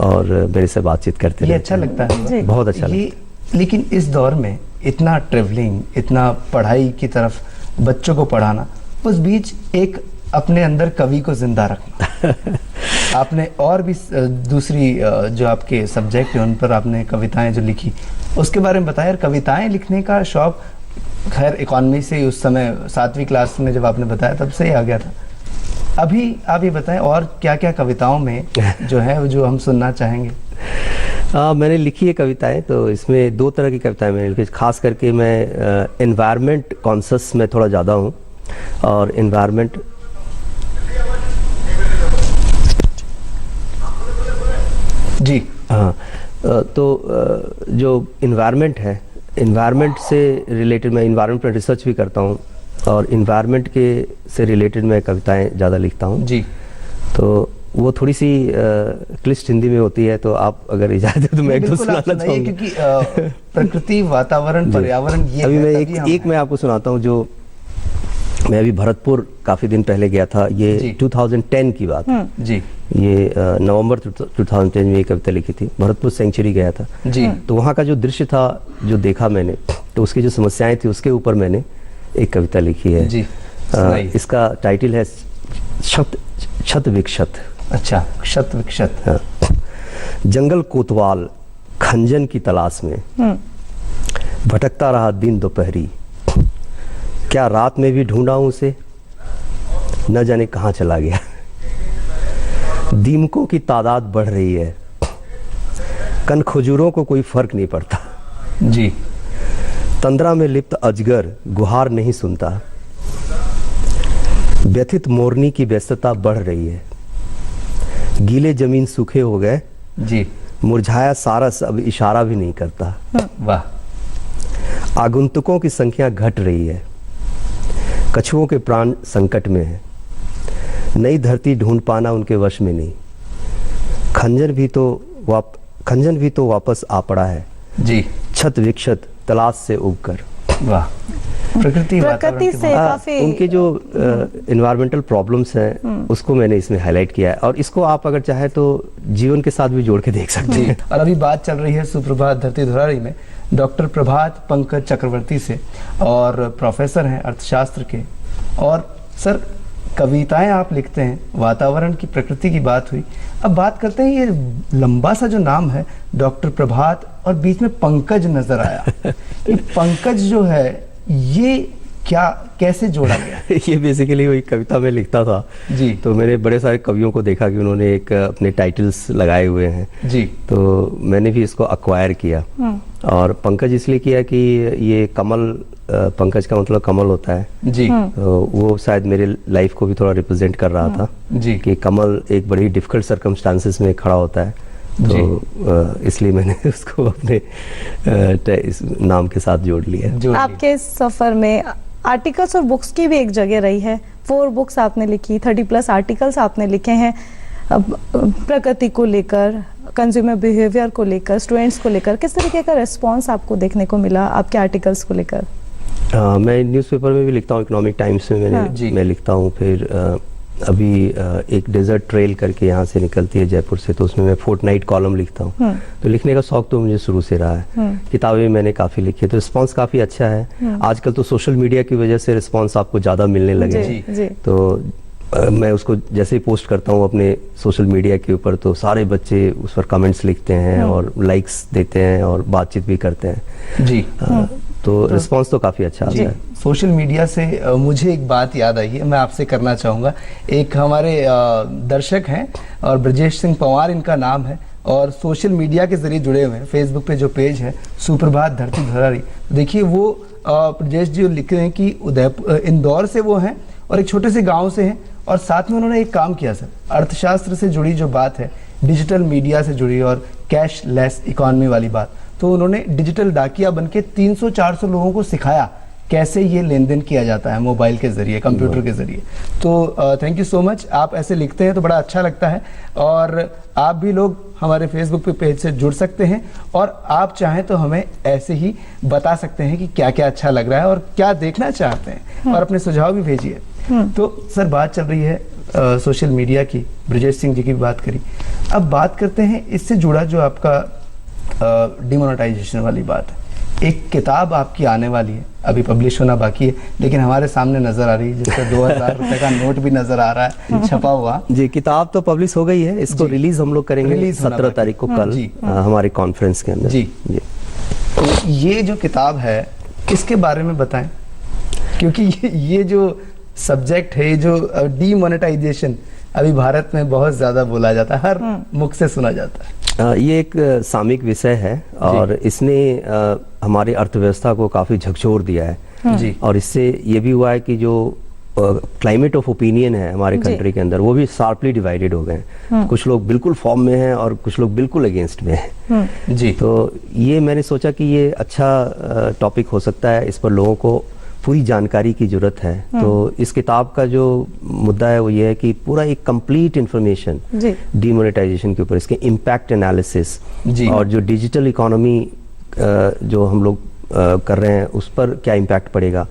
और मेरे से बातचीत करते हैं। ये अच्छा लगता है, बहुत अच्छा लगता है। लेकिन इस दौर में इतना ट्रेवलिंग, इतना पढ़ाई की तरफ बच्चों को पढ़ाना, उस बीच एक अपने अंदर कवि को जिंदा रखना आपने और भी दूसरी जो आपके सब्जेक्ट है उन पर आपने कविताएं जो लिखी, उसके बारे में बताया। कविताएं लिखने का शौक खैर इकोनॉमी से उस समय 7वीं क्लास में जब आपने बताया तब से ही आ गया था। अभी आप ये बताएं और क्या क्या कविताओं में जो है जो हम सुनना चाहेंगे? मैंने लिखी है कविताएं, तो इसमें 2 तरह की कविताएं मैंने लिखी। खास करके मैं एनवायरनमेंट कॉन्शियस में थोड़ा ज़्यादा हूँ, और एनवायरनमेंट जी हाँ, तो जो इन्वायरमेंट है, इन्वायरमेंट से रिलेटेड मैं इन्वायरमेंट पर रिसर्च भी करता हूँ, और इन्वायरमेंट के से रिलेटेड मैं कविताएं ज़्यादा लिखता हूँ जी। तो वो थोड़ी सी क्लिष्ट हिंदी में होती है, तो आप अगर इजाज़त है तो मैं एक दो सुनाना चाहूँगा, क्योंकि प्रकृति, वातावरण, पर्यावरण, ये अभी मैं एक मैं आपको सुनाता हूँ। जो मैं अभी भरतपुर काफ़ी दिन पहले गया था, ये 2010 की बात है जी। ये नवंबर 2010 में ये कविता लिखी थी, भरतपुर सेंचुरी गया था जी। तो वहाँ का जो दृश्य था, जो देखा मैंने, तो उसकी जो समस्याएं थी उसके ऊपर मैंने एक कविता लिखी है जी। इसका टाइटल है क्षत विक्षत। अच्छा, क्षत विक्षत। हाँ। जंगल कोतवाल खंजन की तलाश में भटकता रहा दिन दोपहरी, क्या रात में भी ढूंढा उसे, न जाने कहाँ चला गया। दीमकों की तादाद बढ़ रही है, कन खजूरों को कोई फर्क नहीं पड़ता जी। तंद्रा में लिप्त अजगर गुहार नहीं सुनता, व्यथित मोरनी की व्यस्तता बढ़ रही है। गीले जमीन सूखे हो गए जी, मुरझाया सारस अब इशारा भी नहीं करता। वाह। आगंतुकों की संख्या घट रही है, कछुओं के प्राण संकट में है, नई धरती ढूंढ पाना उनके वश में नहीं। खंजन भी तो वापस आ पड़ा है जी, छत विक्षत तलाश से उगकर। वाह। प्रकृति प्रकृति से काफी उनके जो इन्वायरमेंटल प्रॉब्लम्स हैं उसको मैंने इसमें हाईलाइट किया है, और इसको आप अगर चाहे तो जीवन के साथ भी जोड़ के देख सकते हैं। और अभी बात चल रही है सुप्रभात धरती धुरारी में डॉक्टर प्रभात पंकज चक्रवर्ती से, और प्रोफेसर हैं अर्थशास्त्र के। और सर, कविताएं आप लिखते हैं, वातावरण की, प्रकृति की बात हुई। अब बात करते हैं, ये लंबा सा जो नाम है डॉक्टर प्रभात और बीच में पंकज नजर आया, ये पंकज जो है ये क्या, कैसे जोड़ा गया? ये बेसिकली वही कविता में लिखता था जी। तो मैंने बड़े सारे कवियों को देखा कि उन्होंने एक अपने टाइटल्स लगाए हुए हैं जी। तो मैंने भी इसको अक्वायर किया, और पंकज इसलिए किया कि ये कमल, पंकज का मतलब कमल होता है जी। तो वो शायद मेरे लाइफ को भी थोड़ा रिप्रेजेंट कर रहा था जी। कि कमल एक बड़ी डिफिकल्ट सर्कमस्टांसेस में खड़ा होता है, तो इसलिए मैंने उसको अपने इस नाम के साथ जोड़ लिया। आपके सफर में आर्टिकल्स और बुक्स की भी एक जगह रही है। 4 बुक्स आपने लिखी, 30+ आर्टिकल्स आपने लिखे हैं प्रकृति को लेकर, कंज्यूमर बिहेवियर को लेकर, स्टूडेंट्स को लेकर। किस तरीके का रिस्पांस आपको देखने को मिला आपके आर्टिकल्स को लेकर? मैं न्यूज़पेपर में भी लिखता हूँ, इकोनॉमिक टाइम्स में मैं लिखता हूँ। फिर अभी एक डेजर्ट ट्रेल करके यहाँ से निकलती है जयपुर से, तो उसमें मैं फोर्टनाइट कॉलम लिखता हूँ। तो लिखने का शौक तो मुझे शुरू से रहा है। किताबें मैंने काफ़ी लिखी है, तो रिस्पांस काफ़ी अच्छा है। आजकल तो सोशल मीडिया की वजह से रिस्पांस आपको ज़्यादा मिलने लगे हैं, तो मैं उसको जैसे ही पोस्ट करता हूँ अपने सोशल मीडिया के ऊपर, तो सारे बच्चे उस पर कमेंट्स लिखते हैं और लाइक्स देते हैं और बातचीत भी करते हैं जी। तो रिस्पांस तो काफ़ी अच्छा आता है। सोशल मीडिया से मुझे एक बात याद आई है, मैं आपसे करना चाहूँगा। एक हमारे दर्शक हैं और ब्रजेश सिंह पंवार इनका नाम है, और सोशल मीडिया के जरिए जुड़े हुए हैं। फेसबुक पे जो पेज है सुप्रभात धरती धुरारी, देखिए वो ब्रजेश जी लिख रहे हैं कि इंदौर से वो हैं और एक छोटे से गाँव से हैं, और साथ में उन्होंने एक काम किया सर, अर्थशास्त्र से जुड़ी जो बात है, डिजिटल मीडिया से जुड़ी और कैशलेस इकोनॉमी वाली बात, तो उन्होंने डिजिटल डाकिया बनके 300-400 लोगों को सिखाया कैसे ये लेन देन किया जाता है मोबाइल के जरिए, कंप्यूटर के जरिए। तो थैंक यू सो मच, आप ऐसे लिखते हैं तो बड़ा अच्छा लगता है। और आप भी लोग हमारे फेसबुक पे पेज से जुड़ सकते हैं, और आप चाहें तो हमें ऐसे ही बता सकते हैं कि क्या क्या अच्छा लग रहा है और क्या देखना चाहते हैं, और अपने सुझाव भी भेजिए। तो सर, बात चल रही है सोशल मीडिया की, ब्रजेश सिंह जी की भी बात करी। अब बात करते हैं इससे जुड़ा जो आपका डिमोनेटाइजेशन वाली बात है। एक किताब आपकी आने वाली है, अभी पब्लिश होना बाकी है, लेकिन हमारे सामने नजर आ रही है, जिसका 2000 रुपए का नोट भी नजर आ रहा है छपा हुआ। जी, किताब तो पब्लिश हो गई है, इसको रिलीज हम लोग करेंगे 17 तारीख को, कल हमारे कॉन्फ्रेंस के अंदर। जी। तो ये जो किताब है इसके बारे में बताएं, क्योंकि ये जो सब्जेक्ट है, जो डीमोनेटाइजेशन, अभी भारत में बहुत ज्यादा बोला जाता है, हर मुख से सुना जाता है। ये एक सामयिक विषय है, और इसने हमारी अर्थव्यवस्था को काफी झकझोर दिया है जी। और इससे ये भी हुआ है कि जो क्लाइमेट ऑफ ओपिनियन है हमारे कंट्री के अंदर, वो भी शार्पली डिवाइडेड हो गए हैं। कुछ लोग बिल्कुल फॉर्म में हैं और कुछ लोग बिल्कुल अगेंस्ट में हैं जी। तो ये मैंने सोचा कि ये अच्छा टॉपिक हो सकता है, इस पर लोगों को पूरी जानकारी की जरूरत है। तो इस किताब का जो मुद्दा है वो ये है कि पूरा एक कंप्लीट इंफॉर्मेशन डीमोनेटाइजेशन के ऊपर, इसके इम्पैक्ट एनालिसिस, और जो डिजिटल इकोनॉमी जो हम लोग कर रहे हैं उस पर क्या इम्पैक्ट पड़ेगा,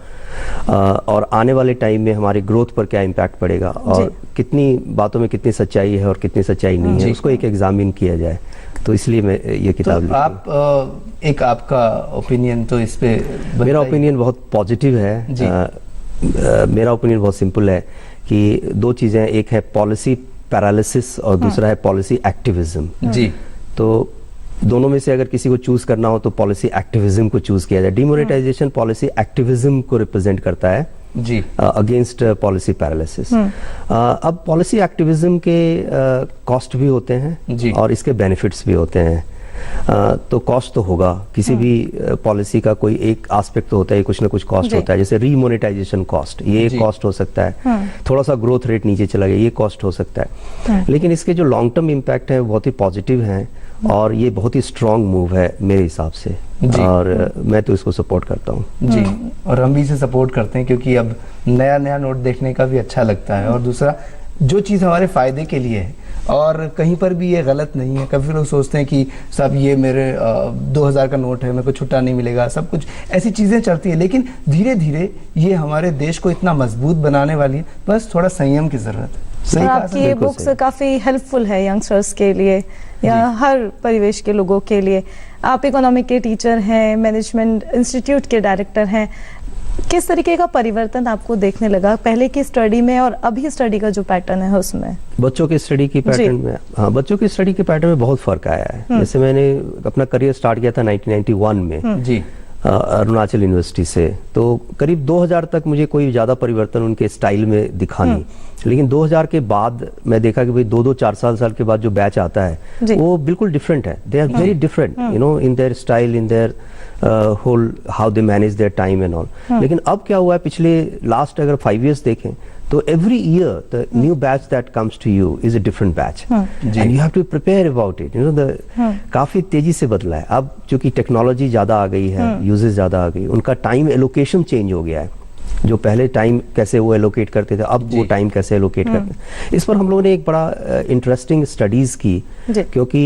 और आने वाले टाइम में हमारी ग्रोथ पर क्या इम्पैक्ट पड़ेगा, और कितनी बातों में कितनी सच्चाई है और कितनी सच्चाई नहीं है, उसको एक एग्जामिन किया जाए। तो इसलिए मैं ये किताब तो आप एक आपका ओपिनियन तो इस पे? मेरा ओपिनियन बहुत पॉजिटिव है। मेरा ओपिनियन बहुत सिंपल है कि 2 चीजें, एक है पॉलिसी पैरालिसिस और दूसरा है पॉलिसी एक्टिविज्म जी। तो दोनों में से अगर किसी को चूज करना हो तो पॉलिसी एक्टिविज्म को चूज किया जाए। डिमोनेटाइजेशन पॉलिसी एक्टिविज्म को रिप्रेजेंट करता है जी, अगेंस्ट पॉलिसी पैरालिसिस। अब पॉलिसी एक्टिविज्म के कॉस्ट भी होते हैं जी, और इसके बेनिफिट्स भी होते हैं। तो कॉस्ट तो होगा, किसी भी पॉलिसी का कोई एक एस्पेक्ट तो होता है, कुछ ना कुछ कॉस्ट होता है। जैसे रीमोनेटाइजेशन कॉस्ट, ये एक कॉस्ट हो सकता है। थोड़ा सा ग्रोथ रेट नीचे चला गया, ये कॉस्ट हो सकता है। लेकिन इसके जो लॉन्ग टर्म इम्पैक्ट है बहुत ही पॉजिटिव है, और ये बहुत ही स्ट्रॉन्ग मूव है मेरे हिसाब से, और मैं तो इसको सपोर्ट करता हूँ जी। और हम भी इसे सपोर्ट करते हैं, क्योंकि अब नया नया नोट देखने का भी अच्छा लगता है, और दूसरा जो चीज़ हमारे फायदे के लिए है और कहीं पर भी ये गलत नहीं है। कभी लोग सोचते हैं कि साहब ये मेरे 2000 का नोट है, मेरे को छुट्टा नहीं मिलेगा, सब कुछ ऐसी चीज़ें चलती हैं, लेकिन धीरे धीरे ये हमारे देश को इतना मजबूत बनाने वाली है, बस थोड़ा संयम की ज़रूरत है। और कहा आपकी ये बिल्कुल बुक्स सही। काफ़ी हेल्पफुल है यंगस्टर्स के लिए या हर परिवेश के लोगों के लिए। आप इकोनॉमिक के टीचर हैं, मैनेजमेंट इंस्टीट्यूट के डायरेक्टर हैं, किस तरीके का परिवर्तन आपको देखने लगा पहले की स्टडी में और अभी स्टडी का जो पैटर्न है उसमें? बच्चों के स्टडी की पैटर्न में, हाँ, बच्चों के स्टडी के पैटर्न में बहुत फर्क आया है। जैसे मैंने अपना करियर स्टार्ट किया था 1991 में जी अरुणाचल यूनिवर्सिटी से, तो करीब 2000 तक मुझे कोई ज़्यादा परिवर्तन उनके स्टाइल में दिखा नहीं। लेकिन 2000 के बाद मैं देखा कि भाई 2-2 4 साल के बाद जो बैच आता है वो बिल्कुल डिफरेंट है। They are very different you know in their style, in their whole how they manage their time and all. लेकिन अब क्या हुआ है, पिछले लास्ट अगर 5 years देखें तो every year the new batch that comes to you is a different batch and you have to prepare about it, you know, the काफी तेजी से बदला है। अब चूंकि टेक्नोलॉजी ज्यादा आ गई है, यूजेस ज्यादा आ गई, उनका टाइम एलोकेशन चेंज हो गया है। जो पहले टाइम कैसे वो एलोकेट करते थे, अब वो टाइम कैसे एलोकेट करते हैं। इस पर हम लोगों ने एक बड़ा इंटरेस्टिंग स्टडीज की, क्योंकि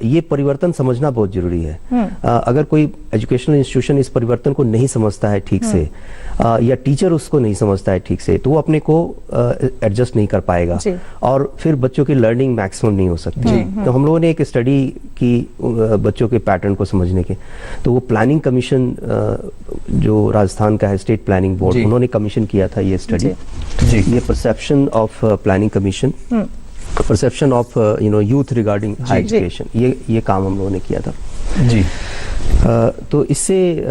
ये परिवर्तन समझना बहुत जरूरी है। अगर कोई एजुकेशनल इंस्टीट्यूशन इस परिवर्तन को नहीं समझता है ठीक से, या टीचर उसको नहीं समझता है ठीक से, तो वो अपने को एडजस्ट नहीं कर पाएगा और फिर बच्चों की लर्निंग मैक्सिमम नहीं हो सकती। तो हम लोगों ने एक स्टडी की बच्चों के पैटर्न को समझने के, तो वो प्लानिंग कमीशन जो राजस्थान का है, स्टेट प्लानिंग बोर्ड, उन्होंने कमीशन किया था ये स्टडी। ये perception of planning commission, perception of you know youth regarding high education, ये काम हम लोगों ने किया था जी। तो इससे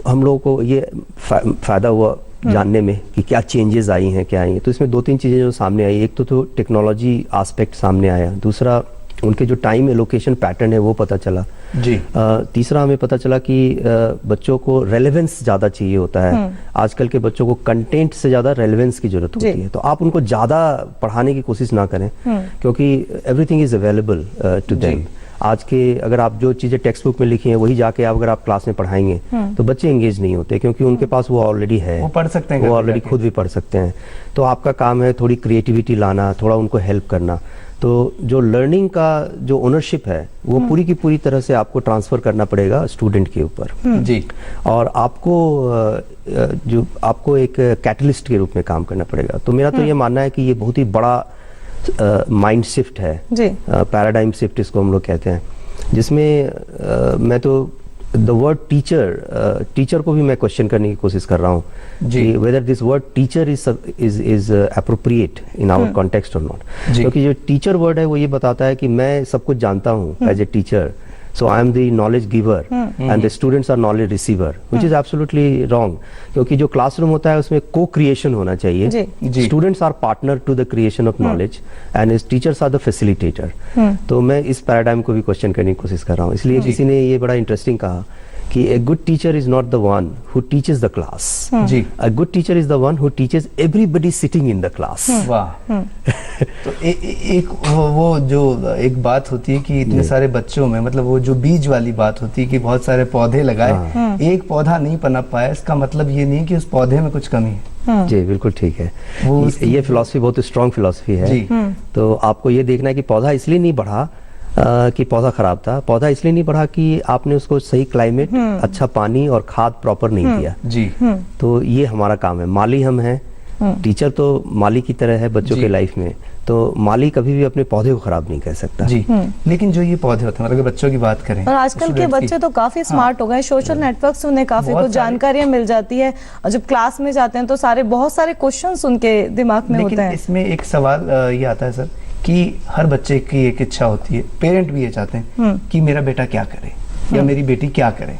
हम लोगों को ये फायदा हुआ जानने में कि क्या चेंजेस आई हैं, क्या आई हैं। तो इसमें 2-3 चीजें जो सामने आई, एक तो टेक्नोलॉजी एस्पेक्ट सामने आया, दूसरा उनके जो टाइम एलोकेशन पैटर्न है वो पता चला जी। तीसरा हमें पता चला कि बच्चों को रेलेवेंस ज़्यादा चाहिए होता है। आजकल के बच्चों को कंटेंट से ज़्यादा रेलेवेंस की जरूरत होती है। तो आप उनको ज़्यादा पढ़ाने की कोशिश ना करें, क्योंकि everything is available to them. आज के अगर आप जो चीज़ें टेक्स्ट बुक में लिखी हैं वही जाके अगर आप क्लास में पढ़ाएंगे तो बच्चे एंगेज नहीं होते, क्योंकि उनके पास वो ऑलरेडी है, वो पढ़ सकते हैं, वो ऑलरेडी खुद भी पढ़ सकते हैं। तो आपका काम है थोड़ी क्रिएटिविटी लाना, थोड़ा उनको हेल्प करना। तो जो लर्निंग का जो ओनरशिप है वो पूरी की पूरी तरह से आपको ट्रांसफर करना पड़ेगा स्टूडेंट के ऊपर जी। और आपको एक कैटलिस्ट के रूप में काम करना पड़ेगा। तो मेरा तो ये मानना है कि ये बहुत ही बड़ा माइंड शिफ्ट है, पैराडाइम शिफ्ट इसको हम लोग कहते हैं, जिसमें मैं तो द वर्ड टीचर को भी मैं क्वेश्चन करने की कोशिश कर रहा हूँ कि whether this word teacher is appropriate in our context और नॉट। क्योंकि जो टीचर वर्ड है वो ये बताता है कि मैं सब कुछ जानता हूँ as a teacher, so I am the knowledge giver and the students are knowledge receiver, which is absolutely wrong, क्योंकि जो क्लासरूम होता है उसमें co-creation होना चाहिए। Students are partner to the creation of knowledge and his teachers are the facilitator। तो मैं इस पैराडाइम को भी क्वेश्चन करने की कोशिश कर रहा हूँ। इसलिए किसी ने ये बड़ा इंटरेस्टिंग कहा कि a good teacher is not the one who teaches the class, a good teacher is the one who teaches everybody sitting in the class। वाह। तो एक वो जो एक बात होती है कि इतने सारे बच्चों में, मतलब वो जो बीज वाली बात होती है कि बहुत सारे पौधे लगाए, एक पौधा नहीं पनप पाया, इसका मतलब ये नहीं कि उस पौधे में कुछ कमी है। जी बिल्कुल ठीक है। ये फिलॉसफी बहुत स्ट्रॉन्ग फिलॉसफी है। तो आपको ये देखना है कि पौधा इसलिए नहीं बढ़ा कि पौधा खराब था, पौधा इसलिए नहीं बढ़ा कि आपने उसको सही क्लाइमेट, अच्छा पानी और खाद प्रॉपर नहीं दिया। जी। तो ये हमारा काम है। माली हम हैं, टीचर तो माली की तरह है बच्चों के लाइफ में, तो माली कभी भी अपने पौधे को खराब नहीं कर सकता। जी। लेकिन जो ये पौधे होते हैं, अगर बच्चों की बात करें, और आजकल के बच्चे तो काफी स्मार्ट हो गए, सोशल नेटवर्क से उन्हें काफी कुछ जानकारियां मिल जाती है, और जब क्लास में जाते हैं तो बहुत सारे क्वेश्चंस उनके दिमाग में होते हैं। इसमें एक सवाल ये आता है सर कि हर बच्चे की एक इच्छा होती है, पेरेंट भी ये चाहते हैं कि मेरा बेटा क्या करे या मेरी बेटी क्या करे,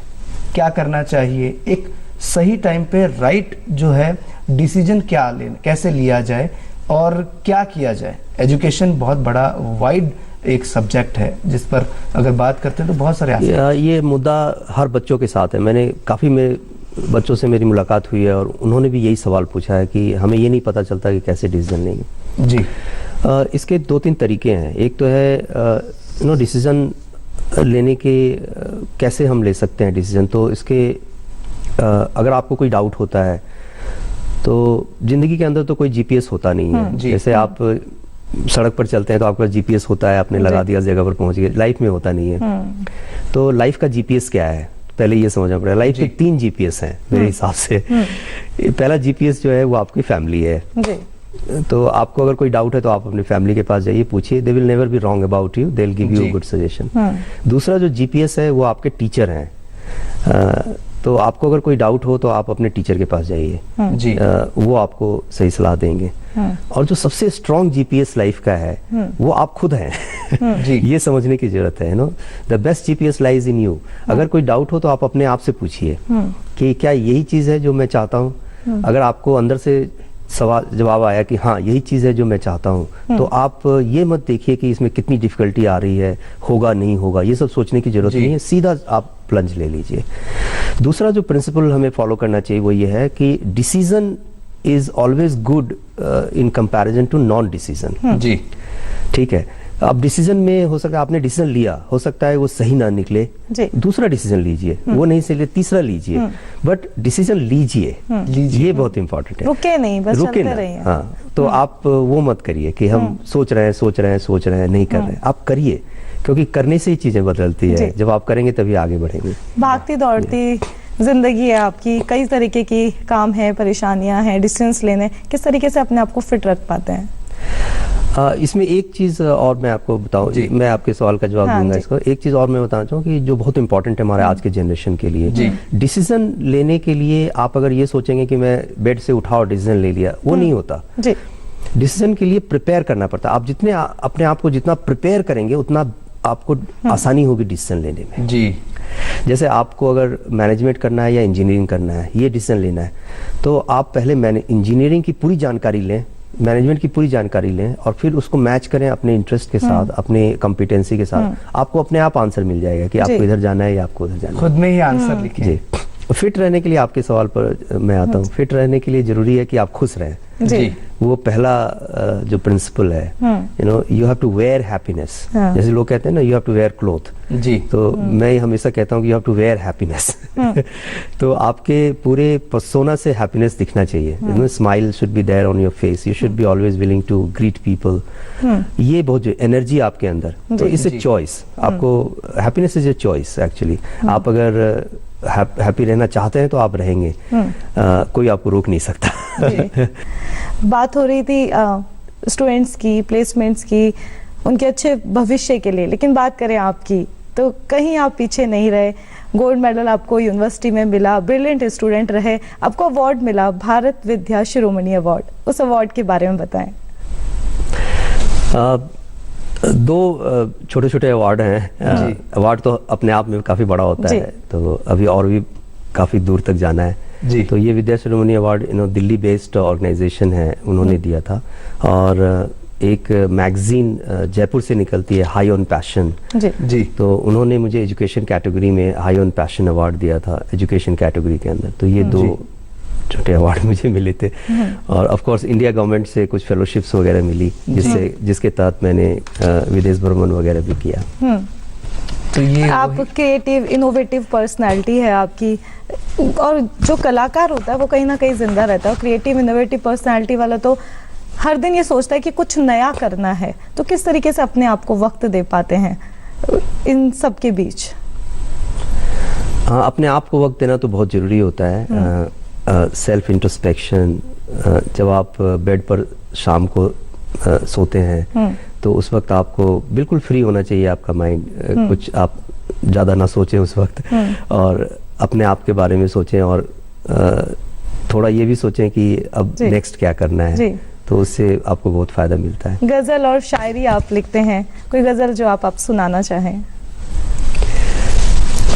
क्या करना चाहिए, एक सही टाइम पे राइट जो है डिसीजन क्या लेना, कैसे लिया जाए और क्या किया जाए। एजुकेशन बहुत बड़ा वाइड एक सब्जेक्ट है जिस पर अगर बात करते हैं तो बहुत सारे ये मुद्दा हर बच्चों के साथ है। मैंने काफ़ी बच्चों से मेरी मुलाकात हुई है और उन्होंने भी यही सवाल पूछा है कि हमें ये नहीं पता चलता कि कैसे डिसीजन लेंगे। जी। इसके 2-3 तरीके हैं। एक तो है डिसीजन लेने के कैसे हम ले सकते हैं डिसीजन। तो इसके अगर आपको कोई डाउट होता है तो जिंदगी के अंदर तो कोई जीपीएस होता नहीं है। जैसे आप सड़क पर चलते हैं तो आपका जीपीएस होता है, आपने लगा दिया, जगह पर पहुंच गए। लाइफ में होता नहीं है। तो लाइफ का जीपीएस क्या है, पहले ये समझना पड़ेगा। लाइफ के 3 जीपीएस हैं मेरे हिसाब से। पहला जीपीएस जो है वो आपकी फैमिली है। जी। तो आपको अगर कोई डाउट है तो आप अपनी फैमिली के पास जाइए, पूछिए, they will never be wrong about you, they will give you good suggestion. दूसरा जो जीपीएस है वो आपके टीचर हैं। तो आपको अगर कोई डाउट हो तो आप अपने टीचर के पास जाइए, जी। वो आपको सही सलाह देंगे। और जो सबसे स्ट्रॉन्ग जीपीएस लाइफ का है वो आप खुद हैं। जी। ये समझने की जरूरत है, no, the best GPS lies in you. अगर कोई डाउट हो तो आप अपने आप से पूछिए कि क्या यही चीज है जो मैं चाहता हूँ। अगर आपको अंदर से सवाल जवाब आया कि हाँ यही चीज है जो मैं चाहता हूँ, तो आप ये मत देखिए कि इसमें कितनी डिफिकल्टी आ रही है, होगा नहीं होगा, ये सब सोचने की जरूरत नहीं है, सीधा आप प्लंज ले लीजिए। दूसरा जो प्रिंसिपल हमें फॉलो करना चाहिए वो ये है कि decision is always good in comparison to non decision. जी। ठीक है, अब डिसीजन में हो सकता है आपने डिसीजन लिया, हो सकता है वो सही ना निकले, दूसरा डिसीजन लीजिए, वो नहीं सही, तीसरा लीजिए, बट डिसीजन लीजिए। ये बहुत इंपॉर्टेंट है, रुके नहीं, बस रुके चलते ना। रहिए। हाँ, तो आप वो मत करिए कि हम सोच रहे हैं नहीं कर रहे। आप करिए, क्योंकि करने से ही चीजें बदलती है। जब आप करेंगे तभी आगे बढ़ेंगे। भागती दौड़ती जिंदगी है आपकी, कई तरीके की काम है, परेशानियां हैं, डिसीजंस लेने, किस तरीके से अपने आप को फिट रख पाते हैं? इसमें एक चीज और मैं आपको बताऊं, मैं आपके सवाल का जवाब दूंगा इसको। एक चीज और मैं बताना चाहूँ कि जो बहुत इंपॉर्टेंट है हमारे आज के जनरेशन के लिए, डिसीजन लेने के लिए आप अगर ये सोचेंगे कि मैं बेड से उठा और डिसीजन ले लिया, वो नहीं होता। डिसीजन के लिए प्रिपेयर करना पड़ता है। आप जितने अपने आप को जितना प्रिपेयर करेंगे उतना आपको आसानी होगी डिसीजन लेने में। जी। जैसे आपको अगर मैनेजमेंट करना है या इंजीनियरिंग करना है, ये डिसीजन लेना है, तो आप पहले इंजीनियरिंग की पूरी जानकारी लें, मैनेजमेंट की पूरी जानकारी लें, और फिर उसको मैच करें अपने इंटरेस्ट के साथ, अपने कॉम्पिटेंसी के साथ। आपको अपने आप आंसर मिल जाएगा कि आपको इधर जाना है या आपको उधर जाना है। खुद में ही आंसर लिखें। जी। फिट रहने के लिए, आपके सवाल पर मैं आता हूँ, फिट रहने के लिए जरूरी है कि आप खुश रहें। जी। वो पहला जो प्रिंसिपल है, you know, you have to wear happiness. जैसे लोग कहते हैं ना, you have to wear cloth. जी। तो मैं हमेशा कहता हूँ कि you have to wear happiness. तो आपके पूरे पर्सोना से हैप्पीनेस दिखना चाहिए। You know, smile should be there on your face, you should be always willing to greet people. ये बहुत जो एनर्जी आपके अंदर, तो इट्स ए चॉइस। आपको happiness is a choice actually. आप अगर हैप्पी रहना चाहते हैं तो आप रहेंगे, कोई आपको रोक नहीं सकता। बात हो रही थी स्टूडेंट्स की, प्लेसमेंट्स की, उनके अच्छे भविष्य के लिए, लेकिन बात करें आपकी, तो कहीं आप पीछे नहीं रहे। गोल्ड मेडल आपको यूनिवर्सिटी में मिला, ब्रिलियंट स्टूडेंट रहे, आपको अवार्ड मिला, भारत विद्या शिरोमणि अवार्ड। उस अवार्ड के बारे में बताएं। 2 छोटे छोटे अवार्ड हैं। अवार्ड तो अपने आप में काफ़ी बड़ा होता है, तो अभी और भी काफ़ी दूर तक जाना है। जी। तो ये विद्या शिरोमणि अवार्ड दिल्ली बेस्ड ऑर्गेनाइजेशन है, उन्होंने दिया था। और एक मैगजीन जयपुर से निकलती है, हाई ऑन पैशन। जी। तो उन्होंने मुझे एजुकेशन कैटेगरी में हाई ऑन पैशन अवार्ड दिया था, एजुकेशन कैटेगरी के अंदर। तो ये 2 छोटे अवार्ड मुझे मिले थे। और ऑफ कोर्स इंडिया गवर्नमेंट से कुछ फेलोशिप्स वगैरह मिली, जिसके तहत मैंने विदेश भ्रमण वगैरह भी किया। तो ये आप क्रिएटिव इनोवेटिव पर्सनालिटी है आपकी, और जो कलाकार होता है वो कहीं ना कहीं जिंदा रहता है। क्रिएटिव इनोवेटिव पर्सनालिटी वाला तो हर दिन ये सोचता है कि कुछ नया करना है। तो किस तरीके से अपने आप को वक्त दे पाते हैं इन सब के बीच? हाँ, अपने आप को वक्त देना तो बहुत जरूरी होता है। सेल्फ इंट्रोस्पेक्शन, जब आप बेड पर शाम को सोते हैं तो उस वक्त आपको बिल्कुल फ्री होना चाहिए आपका माइंड। कुछ आप ज़्यादा ना सोचें उस वक्त, और अपने आप के बारे में सोचें, और थोड़ा ये भी सोचें कि अब नेक्स्ट क्या करना है। तो उससे आपको बहुत फ़ायदा मिलता है। गज़ल और शायरी आप लिखते हैं, कोई गज़ल जो आप सुनाना चाहें?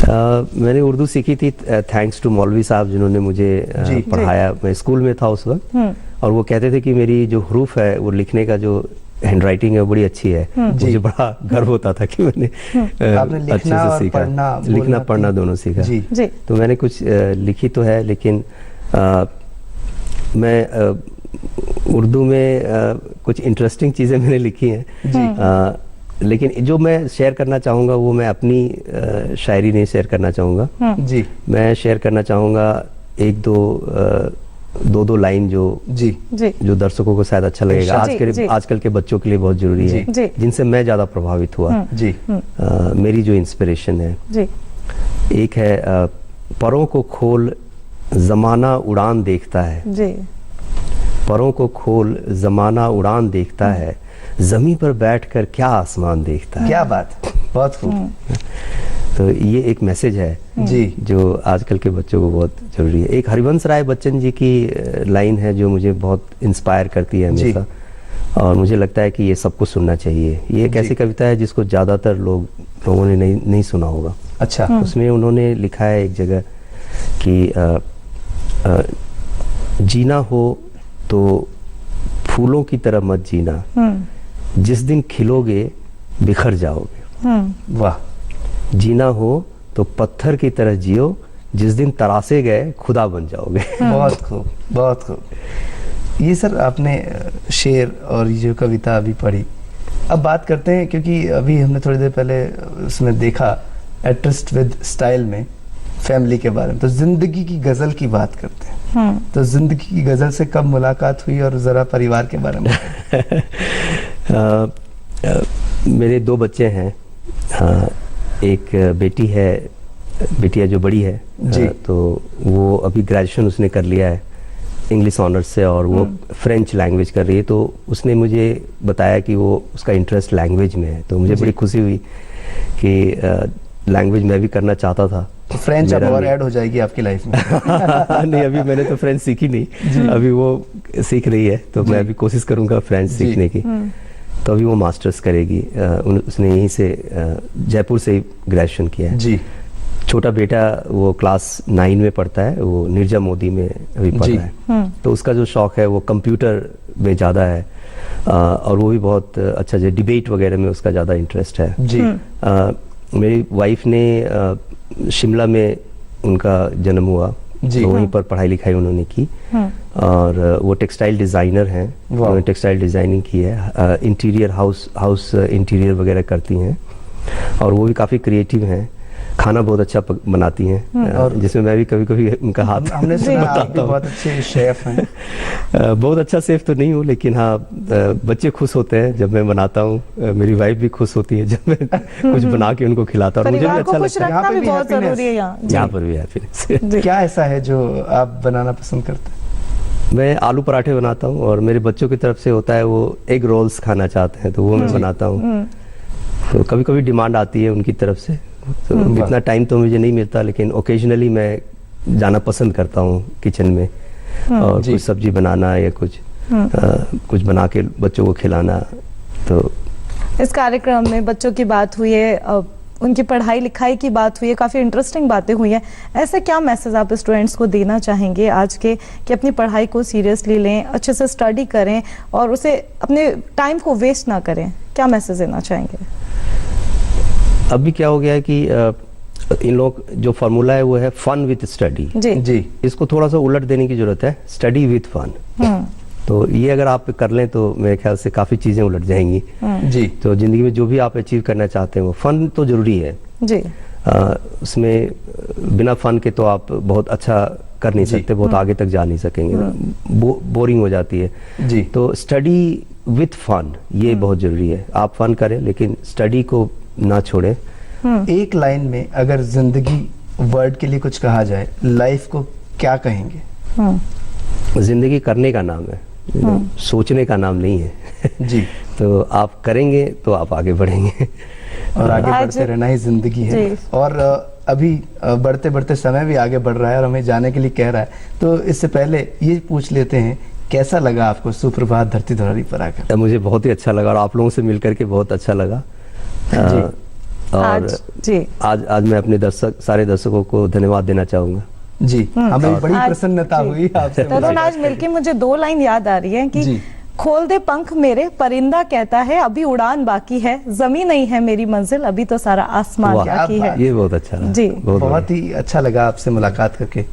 मैंने उर्दू सीखी थी थैंक्स टू मौलवी साहब, जिन्होंने मुझे पढ़ाया। मैं स्कूल में था उस वक्त, और वो कहते थे कि मेरी जो हरूफ है, वो लिखने का जो हैंडराइटिंग है बड़ी अच्छी है। मुझे बड़ा गर्व होता था कि मैंने अच्छे से सीखा, लिखना पढ़ना दोनों सीखा। तो मैंने कुछ लिखी तो है, लेकिन मैं उर्दू में कुछ इंटरेस्टिंग चीज़ें मैंने लिखी हैं। लेकिन जो मैं शेयर करना चाहूँगा वो मैं अपनी शायरी नहीं शेयर करना चाहूँगा। जी। मैं शेयर करना चाहूँगा 1-2 दो लाइन जो जी जी जो दर्शकों को शायद अच्छा लगेगा, जी। आजकल के बच्चों के लिए बहुत जरूरी है, जी। जिनसे मैं ज़्यादा प्रभावित हुआ। जी मेरी जो इंस्पिरेशन है, जी एक है परों को खोल जमाना उड़ान देखता है, जी परों को खोल जमाना उड़ान देखता है, जमीन पर बैठकर क्या आसमान देखता है। क्या बात, बहुत खूब। तो ये एक मैसेज है जी जो आजकल के बच्चों को बहुत जरूरी है। एक हरिवंश राय बच्चन जी की लाइन है जो मुझे बहुत इंस्पायर करती है हमेशा, और मुझे लगता है कि ये सबको सुनना चाहिए। ये एक ऐसी कविता है जिसको ज़्यादातर लोगों ने नहीं सुना होगा। अच्छा। उसमें उन्होंने लिखा है एक जगह कि जीना हो तो फूलों की तरह मत जीना, जिस दिन खिलोगे बिखर जाओगे। वाह। जीना हो तो पत्थर की तरह जियो, जिस दिन तरासे गए खुदा बन जाओगे। बहुत खूब, बहुत खूब। ये सर आपने शेर और ये जो कविता अभी पढ़ी, अब बात करते हैं, क्योंकि अभी हमने थोड़ी देर पहले उसमें देखा एट्रस्ट विद स्टाइल में फैमिली के बारे में, तो जिंदगी की गजल की बात करते हैं। तो जिंदगी की गजल से कब मुलाकात हुई, और जरा परिवार के बारे में। मेरे 2 बच्चे हैं, एक बेटी है, बेटिया जो बड़ी है जी। तो वो अभी ग्रेजुएशन उसने कर लिया है इंग्लिश ऑनर्स से, और वो फ्रेंच लैंग्वेज कर रही है। तो उसने मुझे बताया कि वो उसका इंटरेस्ट लैंग्वेज में है, तो मुझे बड़ी खुशी हुई कि लैंग्वेज मैं भी करना चाहता था। फ्रेंच अब और ऐड हो जाएगी आपकी लाइफ में। नहीं, अभी मैंने तो फ्रेंच सीखी नहीं, अभी वो सीख रही है, तो मैं भी कोशिश करूंगा फ्रेंच सीखने की। तो अभी वो मास्टर्स करेगी। उसने यहीं से जयपुर से ही ग्रेजुएशन किया है। जी। छोटा बेटा वो क्लास 9 में पढ़ता है, वो निर्जा मोदी में अभी पढ़ रहा है। तो उसका जो शौक है वो कंप्यूटर में ज़्यादा है, और वो भी बहुत अच्छा, जो डिबेट वगैरह में उसका ज़्यादा इंटरेस्ट है। जी। मेरी वाइफ ने शिमला में उनका जन्म हुआ, जी। तो वहीं पर पढ़ाई लिखाई उन्होंने की, और वो टेक्सटाइल डिज़ाइनर हैं। उन्होंने टेक्सटाइल डिज़ाइनिंग की है, इंटीरियर हाउस इंटीरियर वगैरह करती हैं, और वो भी काफ़ी क्रिएटिव हैं। खाना बहुत अच्छा बनाती हैं, और जिसमें मैं भी कभी कभी उनका हाथ हमने सुना आप भी बहुत अच्छे शेफ हैं। बहुत अच्छा शेफ तो नहीं हूँ, लेकिन हाँ, बच्चे खुश होते हैं जब मैं बनाता हूँ, मेरी वाइफ भी खुश होती है जब मैं कुछ बना के उनको खिलाता हूँ, और मुझे भी अच्छा लगता है। रखना भी बहुत जरूरी है यहाँ पर भी हैप्पीनेस। क्या ऐसा है जो आप बनाना पसंद करते हैं? मैं आलू पराठे बनाता हूँ, और मेरे बच्चों की तरफ से होता है वो एग रोल्स खाना चाहते हैं, तो वो मैं बनाता हूँ। तो कभी कभी डिमांड आती है उनकी तरफ से, तो इतना टाइम तो मुझे नहीं मिलता, लेकिन ओकेजनली मैं जाना पसंद करता हूँ किचन में, और कुछ सब्जी बनाना या कुछ बना के बच्चों को खिलाना। तो इस कार्यक्रम में बच्चों की बात हुई है, उनकी पढ़ाई लिखाई की बात हुई है, काफ़ी इंटरेस्टिंग बातें हुई हैं। ऐसे क्या मैसेज आप स्टूडेंट्स को देना चाहेंगे आज के, कि अपनी पढ़ाई को सीरियसली लें, अच्छे से स्टडी करें, और उसे अपने टाइम को वेस्ट ना करें? क्या मैसेज देना चाहेंगे? अभी क्या हो गया है कि इन लोग जो फार्मूला है वो है फन विथ स्टडी। जी जी। इसको थोड़ा सा उलट देने की जरूरत है, स्टडी विथ फन। तो ये अगर आप कर लें तो मेरे ख्याल से काफ़ी चीज़ें उलट जाएंगी। जी। तो ज़िंदगी में जो भी आप अचीव करना चाहते हैं वो फन तो ज़रूरी है जी। उसमें बिना फन के तो आप बहुत अच्छा कर नहीं सकते, बहुत आगे तक जा नहीं सकेंगे, बोरिंग हो जाती है। जी। तो स्टडी विथ फन ये बहुत ज़रूरी है। आप फन करें लेकिन स्टडी को ना छोड़ें। एक लाइन में अगर जिंदगी वर्ड के लिए कुछ कहा जाए, लाइफ को क्या कहेंगे? जिंदगी करने का नाम है, सोचने का नाम नहीं है। जी। तो आप करेंगे तो आप आगे बढ़ेंगे, और आगे बढ़ते रहना ही जिंदगी है। और अभी बढ़ते बढ़ते समय भी आगे बढ़ रहा है और हमें जाने के लिए कह रहा है। तो इससे पहले ये पूछ लेते हैं, कैसा लगा आपको सुप्रभात धरती धुरारी पर आकर? मुझे बहुत ही अच्छा लगा, और आप लोगों से मिलकर के बहुत अच्छा लगा। और आज मैं अपने सारे दर्शकों को धन्यवाद देना चाहूंगा। जी, हमें बड़ी प्रसन्नता हुई आपसे। तरुण, आज मिलके मुझे 2 लाइन याद आ रही है कि खोल दे पंख मेरे, परिंदा कहता है अभी उड़ान बाकी है, जमीन नहीं है मेरी मंजिल, अभी तो सारा आसमान बाकी है। ये बहुत अच्छा लगा जी, बहुत ही अच्छा लगा आपसे मुलाकात करके।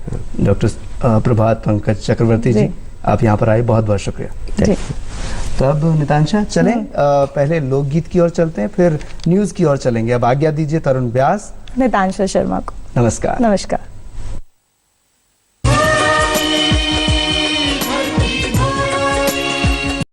डॉक्टर प्रभात पंकज चक्रवर्ती जी, आप यहाँ पर आए, बहुत बहुत शुक्रिया। जी। तो अब नितांशा चलें, पहले लोकगीत की ओर चलते हैं, फिर न्यूज की ओर चलेंगे। अब आज्ञा दीजिए तरुण व्यास, नितांशा शर्मा को। नमस्कार। नमस्कार।